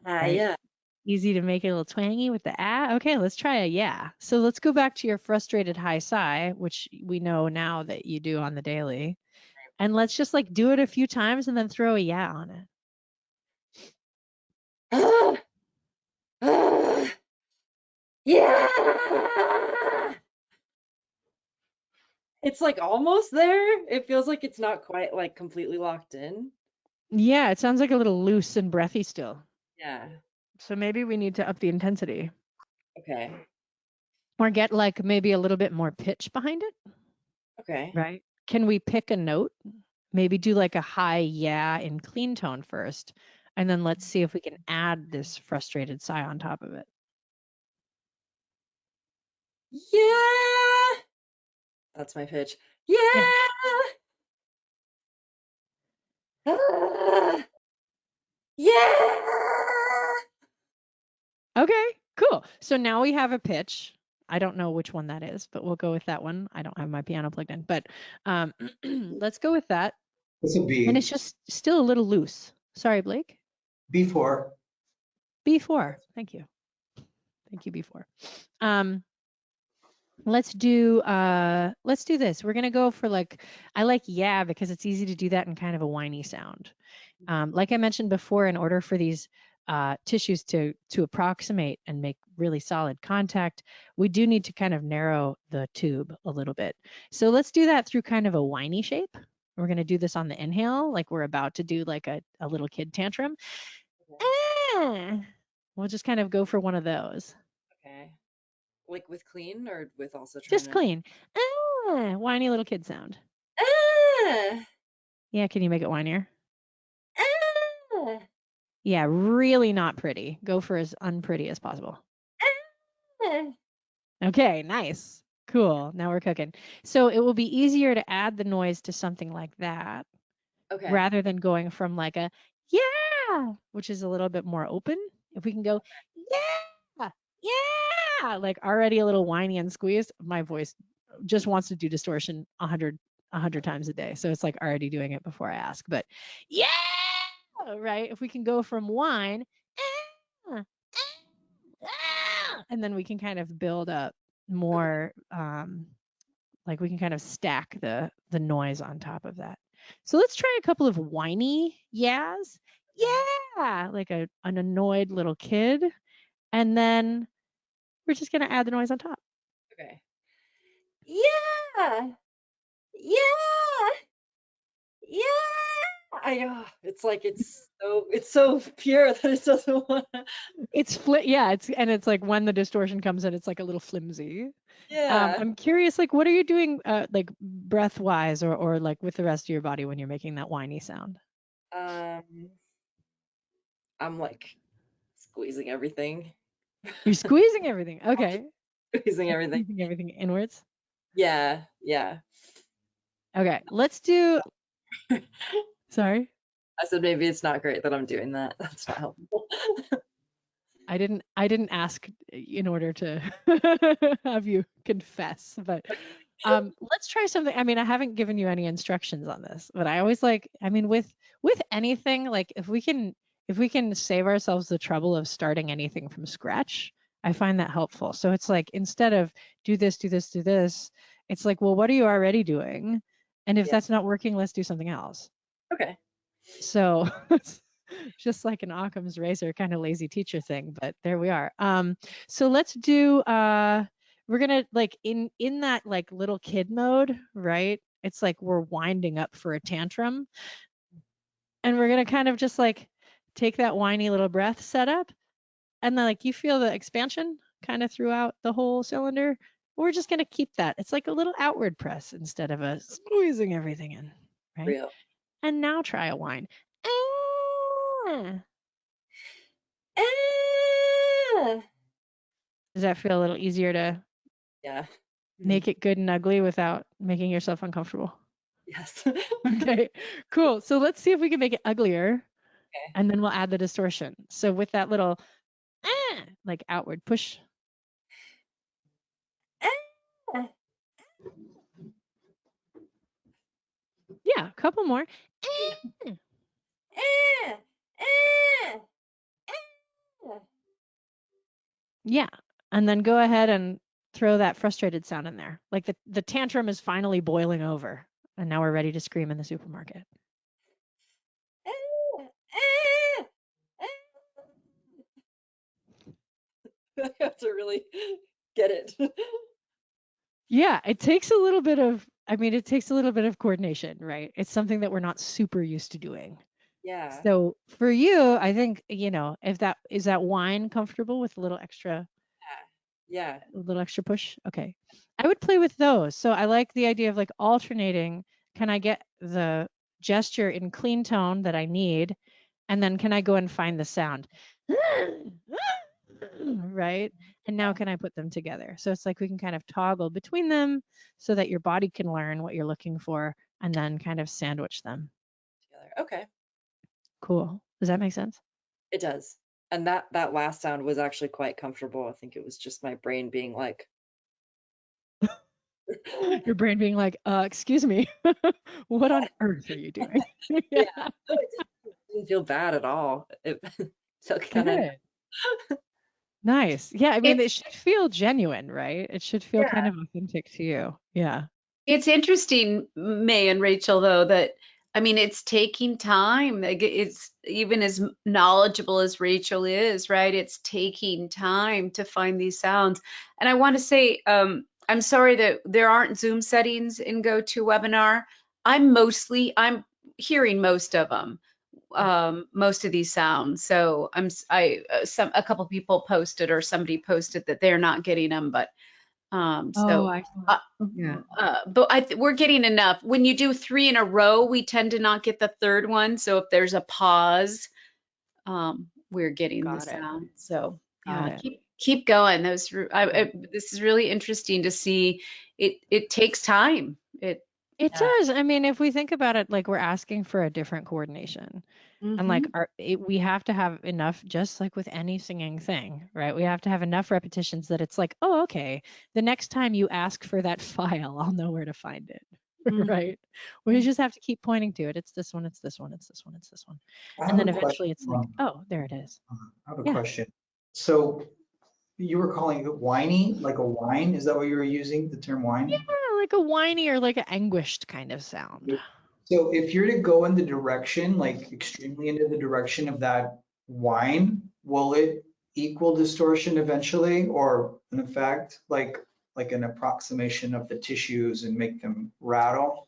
right? Yeah. Easy to make it a little twangy with the ah. Okay, let's try a yeah. So let's go back to your frustrated high 𝘕, which we know now that you do on the daily. And let's just like do it a few times and then throw a yeah on it. Yeah. It's like almost there. It feels like it's not quite like completely locked in. Yeah, it sounds like a little loose and breathy still. Yeah. So maybe we need to up the intensity. Okay. Or get like maybe a little bit more pitch behind it. Okay. Right? Can we pick a note? Maybe do like a high yeah in clean tone first. And then let's see if we can add this frustrated 𝘕 on top of it. Yeah. That's my pitch. Yeah. Yeah. Okay, cool. So now we have a pitch. I don't know which one that is, but we'll go with that one. I don't have my piano plugged in, but let's go with that. It's a B. And it's just still a little loose. Sorry, Blake. B4. B4. Thank you. Thank you, B4. Let's do this. We're gonna go for like, I like yeah because it's easy to do that in kind of a whiny sound. Like I mentioned before, in order for these tissues to approximate and make really solid contact, we do need to kind of narrow the tube a little bit. So let's do that through kind of a whiny shape. We're gonna do this on the inhale, like we're about to do like a little kid tantrum. Okay. We'll just kind of go for one of those. Okay. Like with clean or with also trying Just to clean. Whiny little kid sound. Yeah, can you make it whinier? Yeah, really not pretty. Go for as unpretty as possible. Okay, nice. Cool. Now we're cooking. So it will be easier to add the noise to something like that Okay. rather than going from like a yeah, which is a little bit more open. If we can go yeah, yeah, like already a little whiny and squeezed, my voice just wants to do distortion 100 times a day. So it's like already doing it before I ask. But yeah, right? If we can go from whine and then we can kind of build up more, like we can kind of stack the noise on top of that. So let's try a couple of whiny yeahs. Yeah, like an annoyed little kid. And then we're just going to add the noise on top. Okay. Yeah. Yeah. Yeah. It's like it's so pure that it doesn't want to. Yeah, it's like when the distortion comes in, it's like a little flimsy. Yeah. I'm curious, like what are you doing like breath wise or like with the rest of your body when you're making that whiny sound? I'm like squeezing everything. You're squeezing everything. Okay. Squeezing everything. Squeezing everything inwards. Yeah. Yeah. Okay, let's do. Sorry. I said maybe it's not great that I'm doing that. That's not helpful. I didn't ask in order to have you confess, but let's try something. I mean, I haven't given you any instructions on this, but I always like, I mean, with anything, like if we can save ourselves the trouble of starting anything from scratch, I find that helpful. So it's like instead of do this, do this, do this, it's like, well, what are you already doing? And if that's not working, let's do something else. Okay. So just like an Occam's razor kind of lazy teacher thing, but there we are. So let's do we're gonna like in that like little kid mode, right? It's like we're winding up for a tantrum. And we're gonna kind of just like take that whiny little breath setup, and then like you feel the expansion kind of throughout the whole cylinder. We're just gonna keep that. It's like a little outward press instead of a squeezing everything in, right? Real. And now try a whine. Does that feel a little easier to make it good and ugly without making yourself uncomfortable? Yes. Okay, cool. So let's see if we can make it uglier. Okay. And then we'll add the distortion. So with that little like outward push. Yeah, a couple more. Yeah, and then go ahead and throw that frustrated sound in there. Like the tantrum is finally boiling over, and now we're ready to scream in the supermarket. I have to really get it. Yeah, it takes a little bit of, I mean, it takes a little bit of coordination, right? It's something that we're not super used to doing. Yeah. So for you, I think, you know, if that is that whine comfortable with a little extra Yeah. a little extra push. Okay. I would play with those. So I like the idea of like alternating. Can I get the gesture in clean tone that I need? And then can I go and find the sound? Right. And now can I put them together? So it's like we can kind of toggle between them so that your body can learn what you're looking for and then kind of sandwich them. Together. Okay. Cool. Does that make sense? It does. And that last sound was actually quite comfortable. I think it was just my brain being like, your brain being like, excuse me, what on earth are you doing? yeah. No, it didn't feel bad at all. It felt kind of nice. Yeah, I mean, it should feel genuine, right? It should feel kind of authentic to you. Yeah. It's interesting, May and Rachel, though, that I mean, it's taking time. Like, it's even as knowledgeable as Rachel is, right? It's taking time to find these sounds. And I want to say, I'm sorry that there aren't Zoom settings in GoToWebinar. I'm hearing most of them, most of these sounds. So a couple people posted or somebody posted that they're not getting them, but we're getting enough. When you do 3 in a row, we tend to not get the third one. So if there's a pause, we're getting the sound. So yeah, keep going. This is really interesting to see. It takes time. It does. I mean, if we think about it, like we're asking for a different coordination. And like we have to have enough, just like with any singing thing, right? We have to have enough repetitions that it's like, oh, okay, the next time you ask for that file, I'll know where to find it, right? We just have to keep pointing to it. It's this one, it's this one, it's this one, it's this one. And then eventually it's like, oh, there it is. I have a question. So you were calling it whiny, like a whine? Is that what you were using, the term whine? Yeah, like a whiny or like an anguished kind of sound. So if you're to go in the direction, like extremely into the direction of that whine, will it equal distortion eventually, or in effect, like an approximation of the tissues and make them rattle?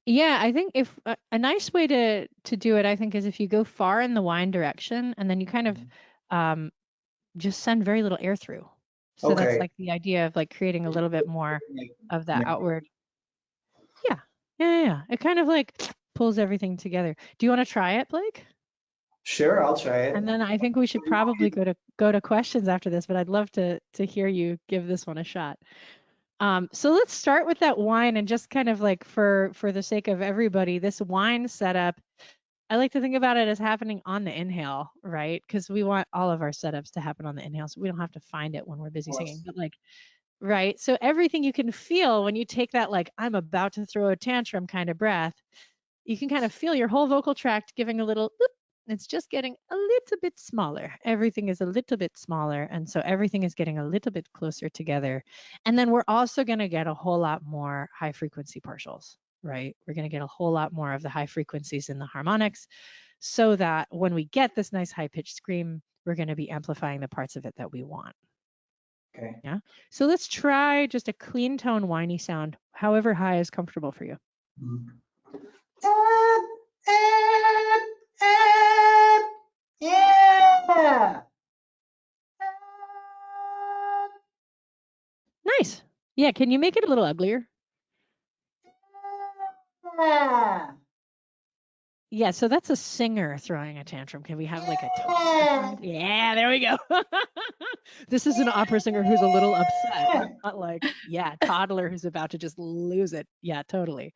Yeah, I think if a nice way to do it, I think, is if you go far in the whine direction and then you kind of just send very little air through. So that's Okay. like the idea of like creating a little bit more of that outward. Yeah, yeah. It kind of like pulls everything together. Do you want to try it, Blake? Sure, I'll try it. And then I think we should probably go to questions after this, but I'd love to hear you give this one a shot. So let's start with that whine, and just kind of like for the sake of everybody, this whine setup, I like to think about it as happening on the inhale, right? Because we want all of our setups to happen on the inhale, so we don't have to find it when we're busy singing. But like, right? So everything you can feel when you take that like I'm about to throw a tantrum kind of breath, you can kind of feel your whole vocal tract giving a little oop. It's just getting a little bit smaller. Everything is a little bit smaller. And so everything is getting a little bit closer together. And then we're also going to get a whole lot more high frequency partials, right? We're going to get a whole lot more of the high frequencies in the harmonics, so that when we get this nice high pitched scream, we're going to be amplifying the parts of it that we want. Okay. Yeah. So let's try just a clean tone whiny sound, however high is comfortable for you. Yeah. Nice. Yeah. Can you make it a little uglier? Yeah, so that's a singer throwing a tantrum. Can we have like a toddler? Yeah, there we go. This is an opera singer who's a little upset. Not like, yeah, toddler who's about to just lose it. Yeah, totally.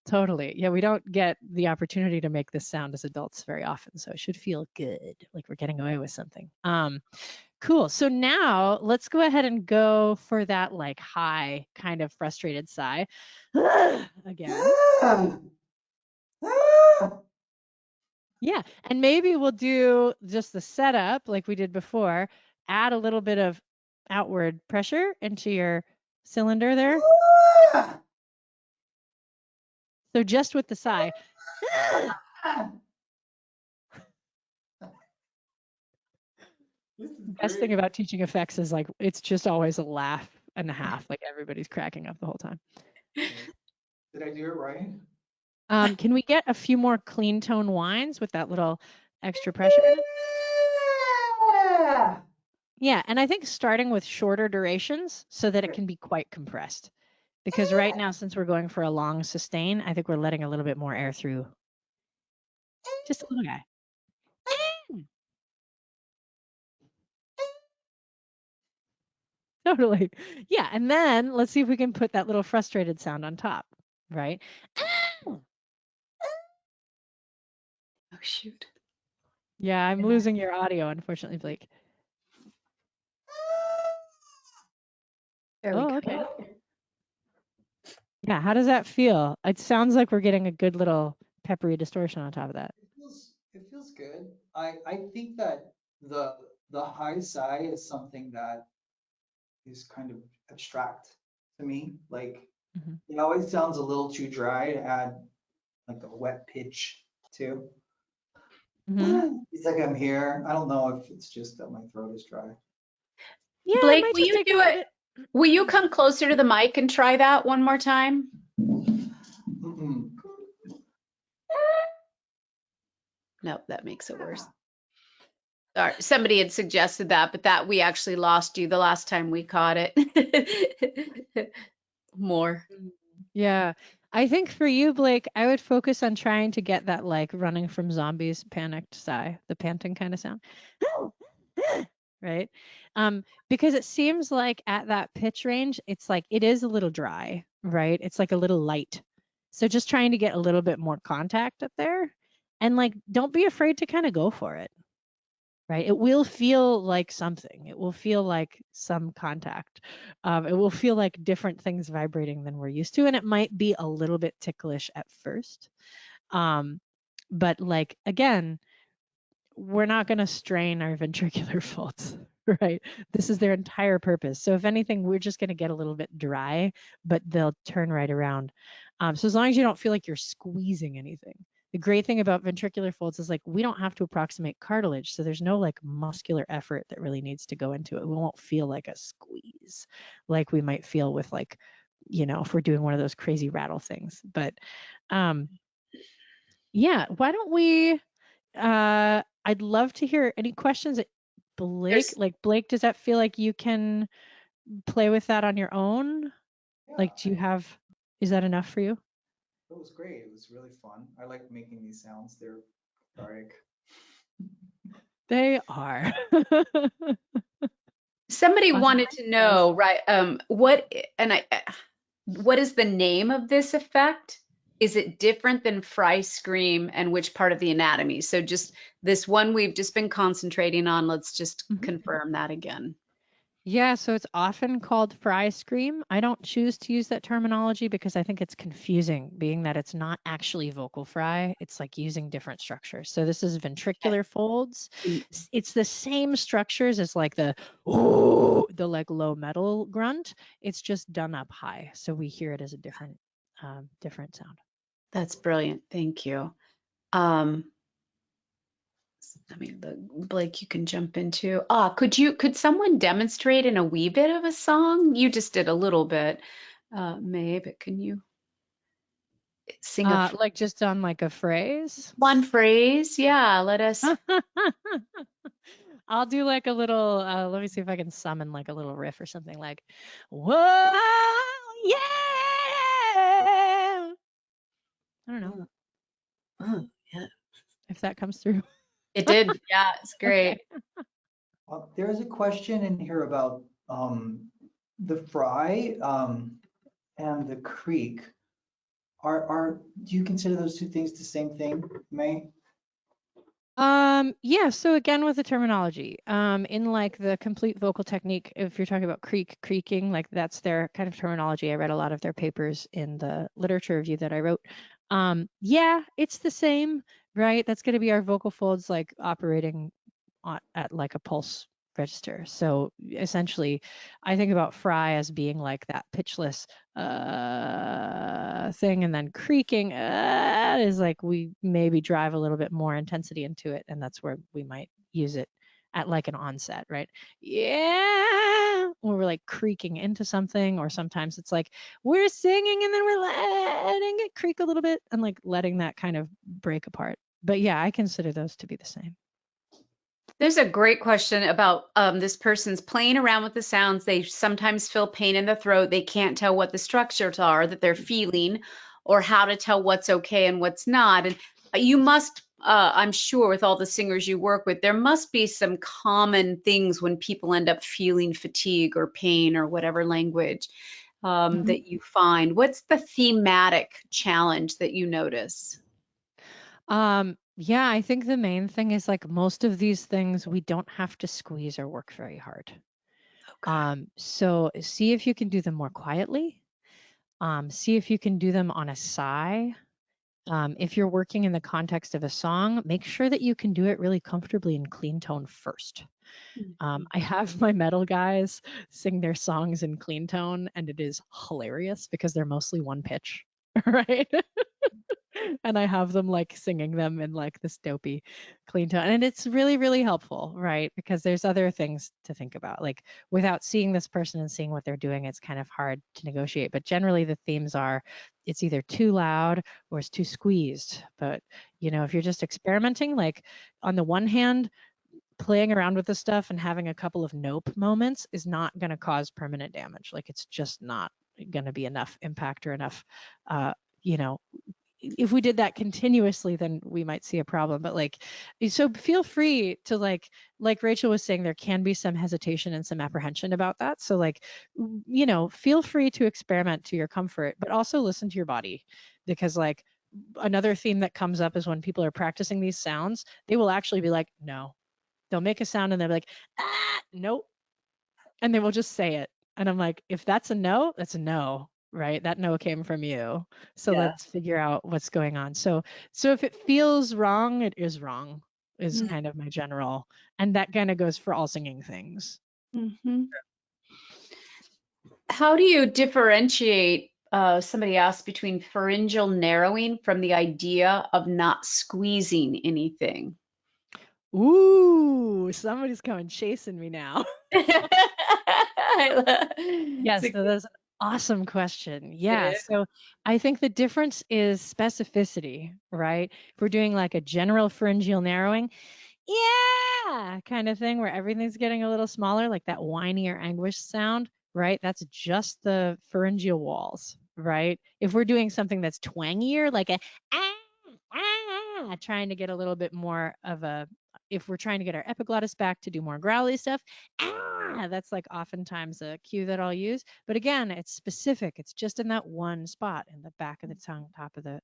Totally. Yeah, we don't get the opportunity to make this sound as adults very often, so it should feel good, like we're getting away with something. Cool. So now let's go ahead and go for that like high kind of frustrated sigh. Again. Yeah, and maybe we'll do just the setup like we did before, add a little bit of outward pressure into your cylinder there. So just with the sigh. Best thing about teaching effects is like it's just always a laugh and a half, like everybody's cracking up the whole time. Did I do it right? Can we get a few more clean tone whines with that little extra pressure in it? Yeah, and I think starting with shorter durations so that it can be quite compressed. Because right now, since we're going for a long sustain, I think we're letting a little bit more air through. Just a little guy. Totally. Yeah, and then let's see if we can put that little frustrated sound on top, right? Oh, shoot. Yeah, I'm losing your audio, unfortunately, Blake. There we go. Okay. Yeah, how does that feel? It sounds like we're getting a good little peppery distortion on top of that. It feels good. I think that the high sigh is something that is kind of abstract to me. Like it always sounds a little too dry to add like a wet pitch too. It's like I'm here. I don't know if it's just that my throat is dry. Yeah, Blake, will you do it? Will you come closer to the mic and try that one more time? Nope, that makes it worse. Sorry, somebody had suggested that, but that we actually lost you the last time we caught it. More. Yeah, I think for you, Blake, I would focus on trying to get that like running from zombies panicked sigh, the panting kind of sound. Right? Because it seems like at that pitch range, it's like it is a little dry, right? It's like a little light. So just trying to get a little bit more contact up there, and like don't be afraid to kind of go for it. Right? It will feel like something. It will feel like some contact. It will feel like different things vibrating than we're used to, and it might be a little bit ticklish at first. But like again, we're not going to strain our ventricular folds, right? This is their entire purpose. So if anything, we're just going to get a little bit dry, but they'll turn right around. So as long as you don't feel like you're squeezing anything. The great thing about ventricular folds is like we don't have to approximate cartilage, so there's no like muscular effort that really needs to go into it. We won't feel like a squeeze like we might feel with like, if we're doing one of those crazy rattle things. But yeah, why don't we I'd love to hear any questions. Blake, Blake, does that feel like you can play with that on your own? Yeah, Like, is that enough for you? it was great. It was really fun. I like making these sounds. They're cathartic. They are. Somebody Awesome. wanted to know, right? What is the name of this effect? Is it different than 𝘕𝘂, and which part of the anatomy? So just this one we've just been concentrating on. Let's just confirm that again. Yeah, so it's often called 𝘕𝘂. I don't choose to use that terminology because I think it's confusing, being that it's not actually vocal fry. It's like using different structures. So this is ventricular folds. It's the same structures as like the like low metal grunt. It's just done up high. So we hear it as a different sound. That's brilliant. Thank you. Blake, you can jump into. Could someone demonstrate in a wee bit of a song? You just did a little bit, May, but can you sing like just on like a phrase? One phrase? Yeah, let us. I'll do like a little, let me see if I can summon like a little riff or something like, whoa, yeah. I don't know. Yeah. If that comes through. It did. Yeah, it's great. Okay. There is a question in here about the fry and the creak. Do you consider those two things the same thing, May? Yeah, so again with the terminology, in like the complete vocal technique, if you're talking about creaking, like that's their kind of terminology. I read a lot of their papers in the literature review that I wrote. Yeah, it's the same, right? That's going to be our vocal folds like operating at like a pulse register. So essentially, I think about fry as being like that pitchless thing, and then creaking is like we maybe drive a little bit more intensity into it, and that's where we might use it at like an onset, right? Yeah, when we're like creaking into something, or sometimes it's like we're singing and then we're letting it creak a little bit and like letting that kind of break apart. But yeah, I consider those to be the same. There's a great question about this person's playing around with the sounds. They sometimes feel pain in the throat. They can't tell what the structures are that they're feeling or how to tell what's okay and what's not. And you must, I'm sure with all the singers you work with, there must be some common things when people end up feeling fatigue or pain or whatever language that you find. What's the thematic challenge that you notice? Yeah, I think the main thing is like most of these things we don't have to squeeze or work very hard. Okay. So see if you can do them more quietly. See if you can do them on a sigh. If you're working in the context of a song, make sure that you can do it really comfortably in clean tone first. I have my metal guys sing their songs in clean tone, and it is hilarious because they're mostly one pitch, right? And I have them like singing them in like this dopey clean tone. And it's really, really helpful, right? Because there's other things to think about. Like without seeing this person and seeing what they're doing, it's kind of hard to negotiate. But generally the themes are it's either too loud or it's too squeezed. But, if you're just experimenting, like on the one hand, playing around with this stuff and having a couple of nope moments is not going to cause permanent damage. Like it's just not going to be enough impact or enough, if we did that continuously, then we might see a problem. But like, so feel free to like Rachel was saying, there can be some hesitation and some apprehension about that. So like, feel free to experiment to your comfort, but also listen to your body, because like another theme that comes up is when people are practicing these sounds, they will actually be like, no, they'll make a sound and they'll be like, nope. And they will just say it. And I'm like, if that's a no, that's a no. Right? That no came from you. So let's figure out what's going on. So if it feels wrong, it is wrong. is kind of my general, and that kind of goes for all singing things. Mhm. How do you differentiate, somebody asked, between pharyngeal narrowing from the idea of not squeezing anything? Ooh, somebody's coming chasing me now. Yes, It's so that's an awesome question. it Yeah, is. so I think the difference is specificity, right? If we're doing like a general pharyngeal narrowing, yeah, kind of thing where everything's getting a little smaller, like that whiny or anguish sound, right? That's just the pharyngeal walls, right? If we're doing something that's twangier, like a trying to get a little bit more of a, if we're trying to get our epiglottis back to do more growly stuff, that's like oftentimes a cue that I'll use. But again, it's specific. It's just in that one spot in the back of the tongue, top of the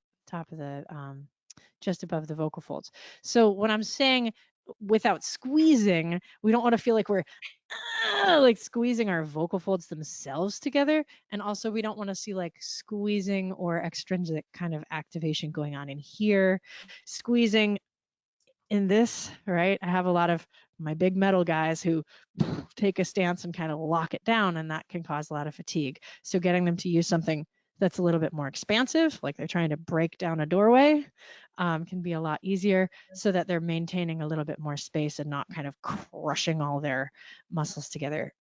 just above the vocal folds. So when I'm saying without squeezing, we don't want to feel like we're like squeezing our vocal folds themselves together. And also we don't want to see like squeezing or extrinsic kind of activation going on in here. Squeezing in this, right? I have a lot of my big metal guys who take a stance and kind of lock it down, and that can cause a lot of fatigue. So getting them to use something that's a little bit more expansive, like they're trying to break down a doorway, can be a lot easier, so that they're maintaining a little bit more space and not kind of crushing all their muscles together,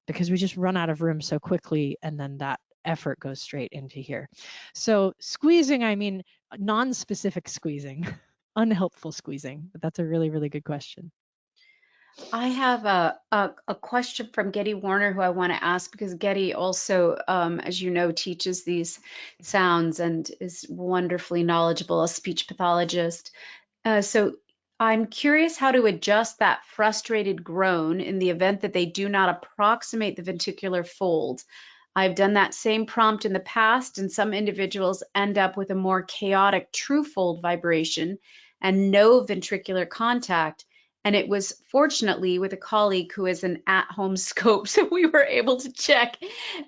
because we just run out of room so quickly, and then that effort goes straight into here. So squeezing, I mean non-specific squeezing, unhelpful squeezing, but that's a really, really good question. I have a question from Getty Warner who I want to ask, because Getty also, as you know, teaches these sounds and is wonderfully knowledgeable, a speech pathologist. So I'm curious how to adjust that frustrated groan in the event that they do not approximate the ventricular fold. I've done that same prompt in the past, and some individuals end up with a more chaotic true fold vibration and no ventricular contact. And it was fortunately with a colleague who is an at-home scope, so we were able to check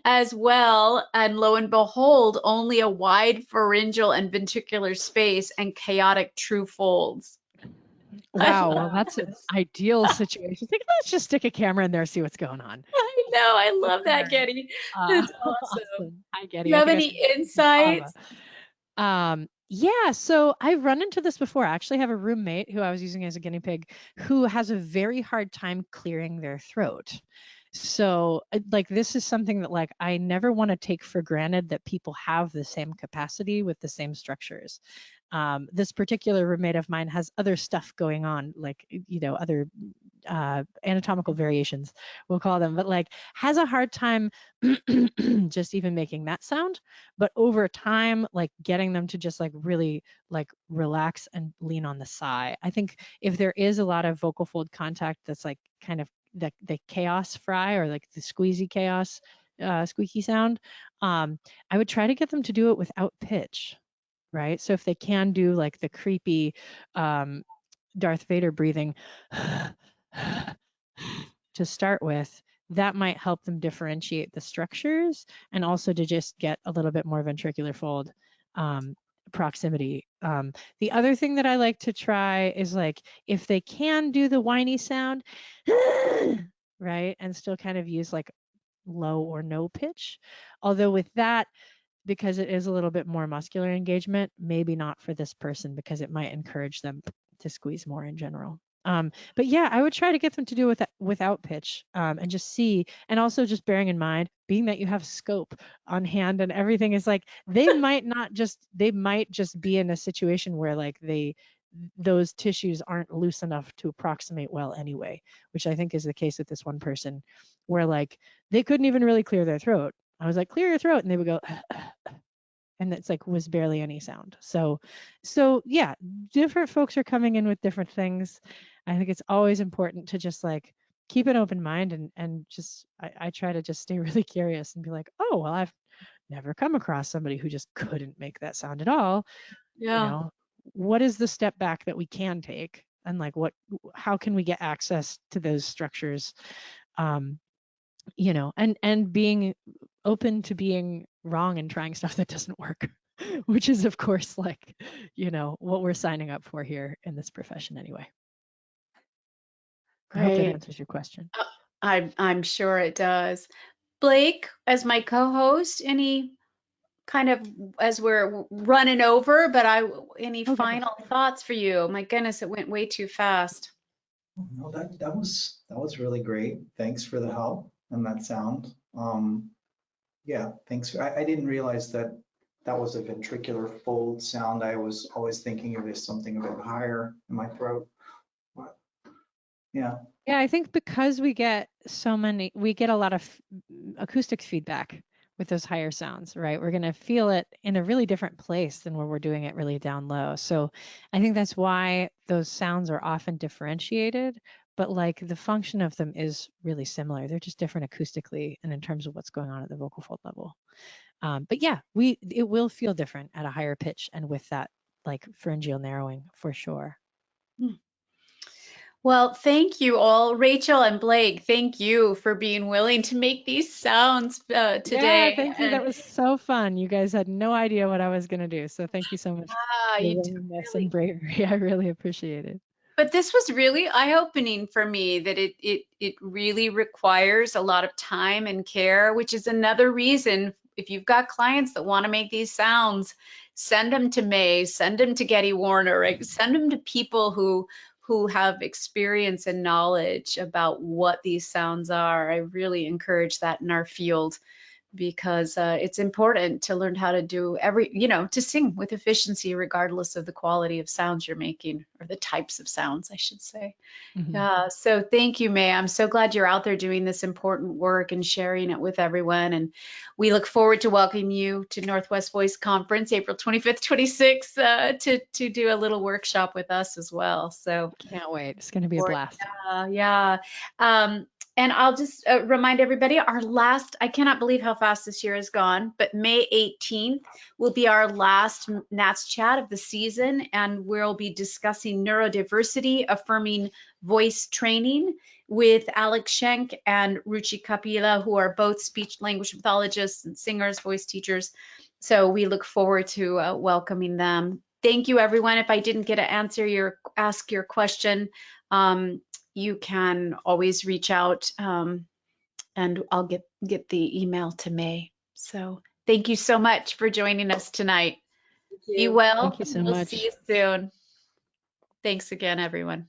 as well. And lo and behold, only a wide pharyngeal and ventricular space and chaotic true folds. Wow, well, that's an ideal situation. Think, let's just stick a camera in there, see what's going on. I know, I love that, Getty. It's awesome. Awesome. Hi, Do Getty. you I have think I any saw you in insights? Java. Yeah, so I've run into this before. I actually have a roommate who I was using as a guinea pig who has a very hard time clearing their throat. So like this is something that like I never want to take for granted that people have the same capacity with the same structures. This particular roommate of mine has other stuff going on, like, you know, other anatomical variations, we'll call them, but like has a hard time just even making that sound. But over time, like getting them to just like really like relax and lean on the sigh. I think if there is a lot of vocal fold contact that's like kind of the chaos fry or like the squeezy chaos squeaky sound, I would try to get them to do it without pitch. Right. So if they can do like the creepy Darth Vader breathing to start with, that might help them differentiate the structures and also to just get a little bit more ventricular fold proximity. The other thing that I like to try is like if they can do the whiny sound, right, and still kind of use like low or no pitch. Although with that, because it is a little bit more muscular engagement, maybe not for this person because it might encourage them to squeeze more in general. But yeah, I would try to get them to do it without pitch and just see. And also just bearing in mind, being that you have scope on hand and everything is like, they might just be in a situation where like those tissues aren't loose enough to approximate well anyway, which I think is the case with this one person where like they couldn't even really clear their throat. I was like, clear your throat. And they would go, and it's like was barely any sound. So yeah, different folks are coming in with different things. I think it's always important to just like keep an open mind and just, I try to just stay really curious and be like, oh, well, I've never come across somebody who just couldn't make that sound at all. Yeah. You know, what is the step back that we can take? And like, how can we get access to those structures? You know, and being open to being wrong and trying stuff that doesn't work, which is of course like, you know, what we're signing up for here in this profession anyway. I hope that Great. answers your question. I'm sure it does. Blake, as my co-host, any kind of, as we're running over, but any Oh, goodness. final thoughts for you? My goodness, it went way too fast. No, that was really great. Thanks for the help and that sound. Yeah, thanks. I didn't realize that that was a ventricular fold sound. I was always thinking of it as something a bit higher in my throat. But yeah. Yeah, I think because we get a lot of acoustic feedback with those higher sounds, right? We're going to feel it in a really different place than when we're doing it really down low. So I think that's why those sounds are often differentiated, but like the function of them is really similar. They're just different acoustically and in terms of what's going on at the vocal fold level. But yeah, it will feel different at a higher pitch and with that like pharyngeal narrowing for sure. Well, thank you all. Rachel and Blake, thank you for being willing to make these sounds today. Yeah, thank you. That was so fun. You guys had no idea what I was going to do. So thank you so much for your willingness and bravery. I really appreciate it. But this was really eye-opening for me, that it really requires a lot of time and care, which is another reason, if you've got clients that want to make these sounds, send them to May, send them to 𝘬𝘯𝘓𝘥, right? Send them to people who have experience and knowledge about what these sounds are. I really encourage that in our field, because it's important to learn how to do to sing with efficiency, regardless of the quality of sounds you're making, or the types of sounds, I should say. Mm-hmm. So thank you, May. I'm so glad you're out there doing this important work and sharing it with everyone. And we look forward to welcoming you to Northwest Voice Conference, April 25th, 26th, to do a little workshop with us as well. So can't wait. It's going to be a blast. Yeah. And I'll just remind everybody, I cannot believe how fast this year has gone, but May 18th will be our last NATS chat of the season, and we'll be discussing neurodiversity affirming voice training with Alex Schenk and 𝘱𝘳𝘶𝗶𝗰, who are both speech language pathologists and singers, voice teachers. So we look forward to welcoming them. Thank you, everyone. If I didn't get to ask your question, you can always reach out, and I'll get the email to May. So thank you so much for joining us tonight. Be well. Thank you so We'll much. see you soon. Thanks again, everyone.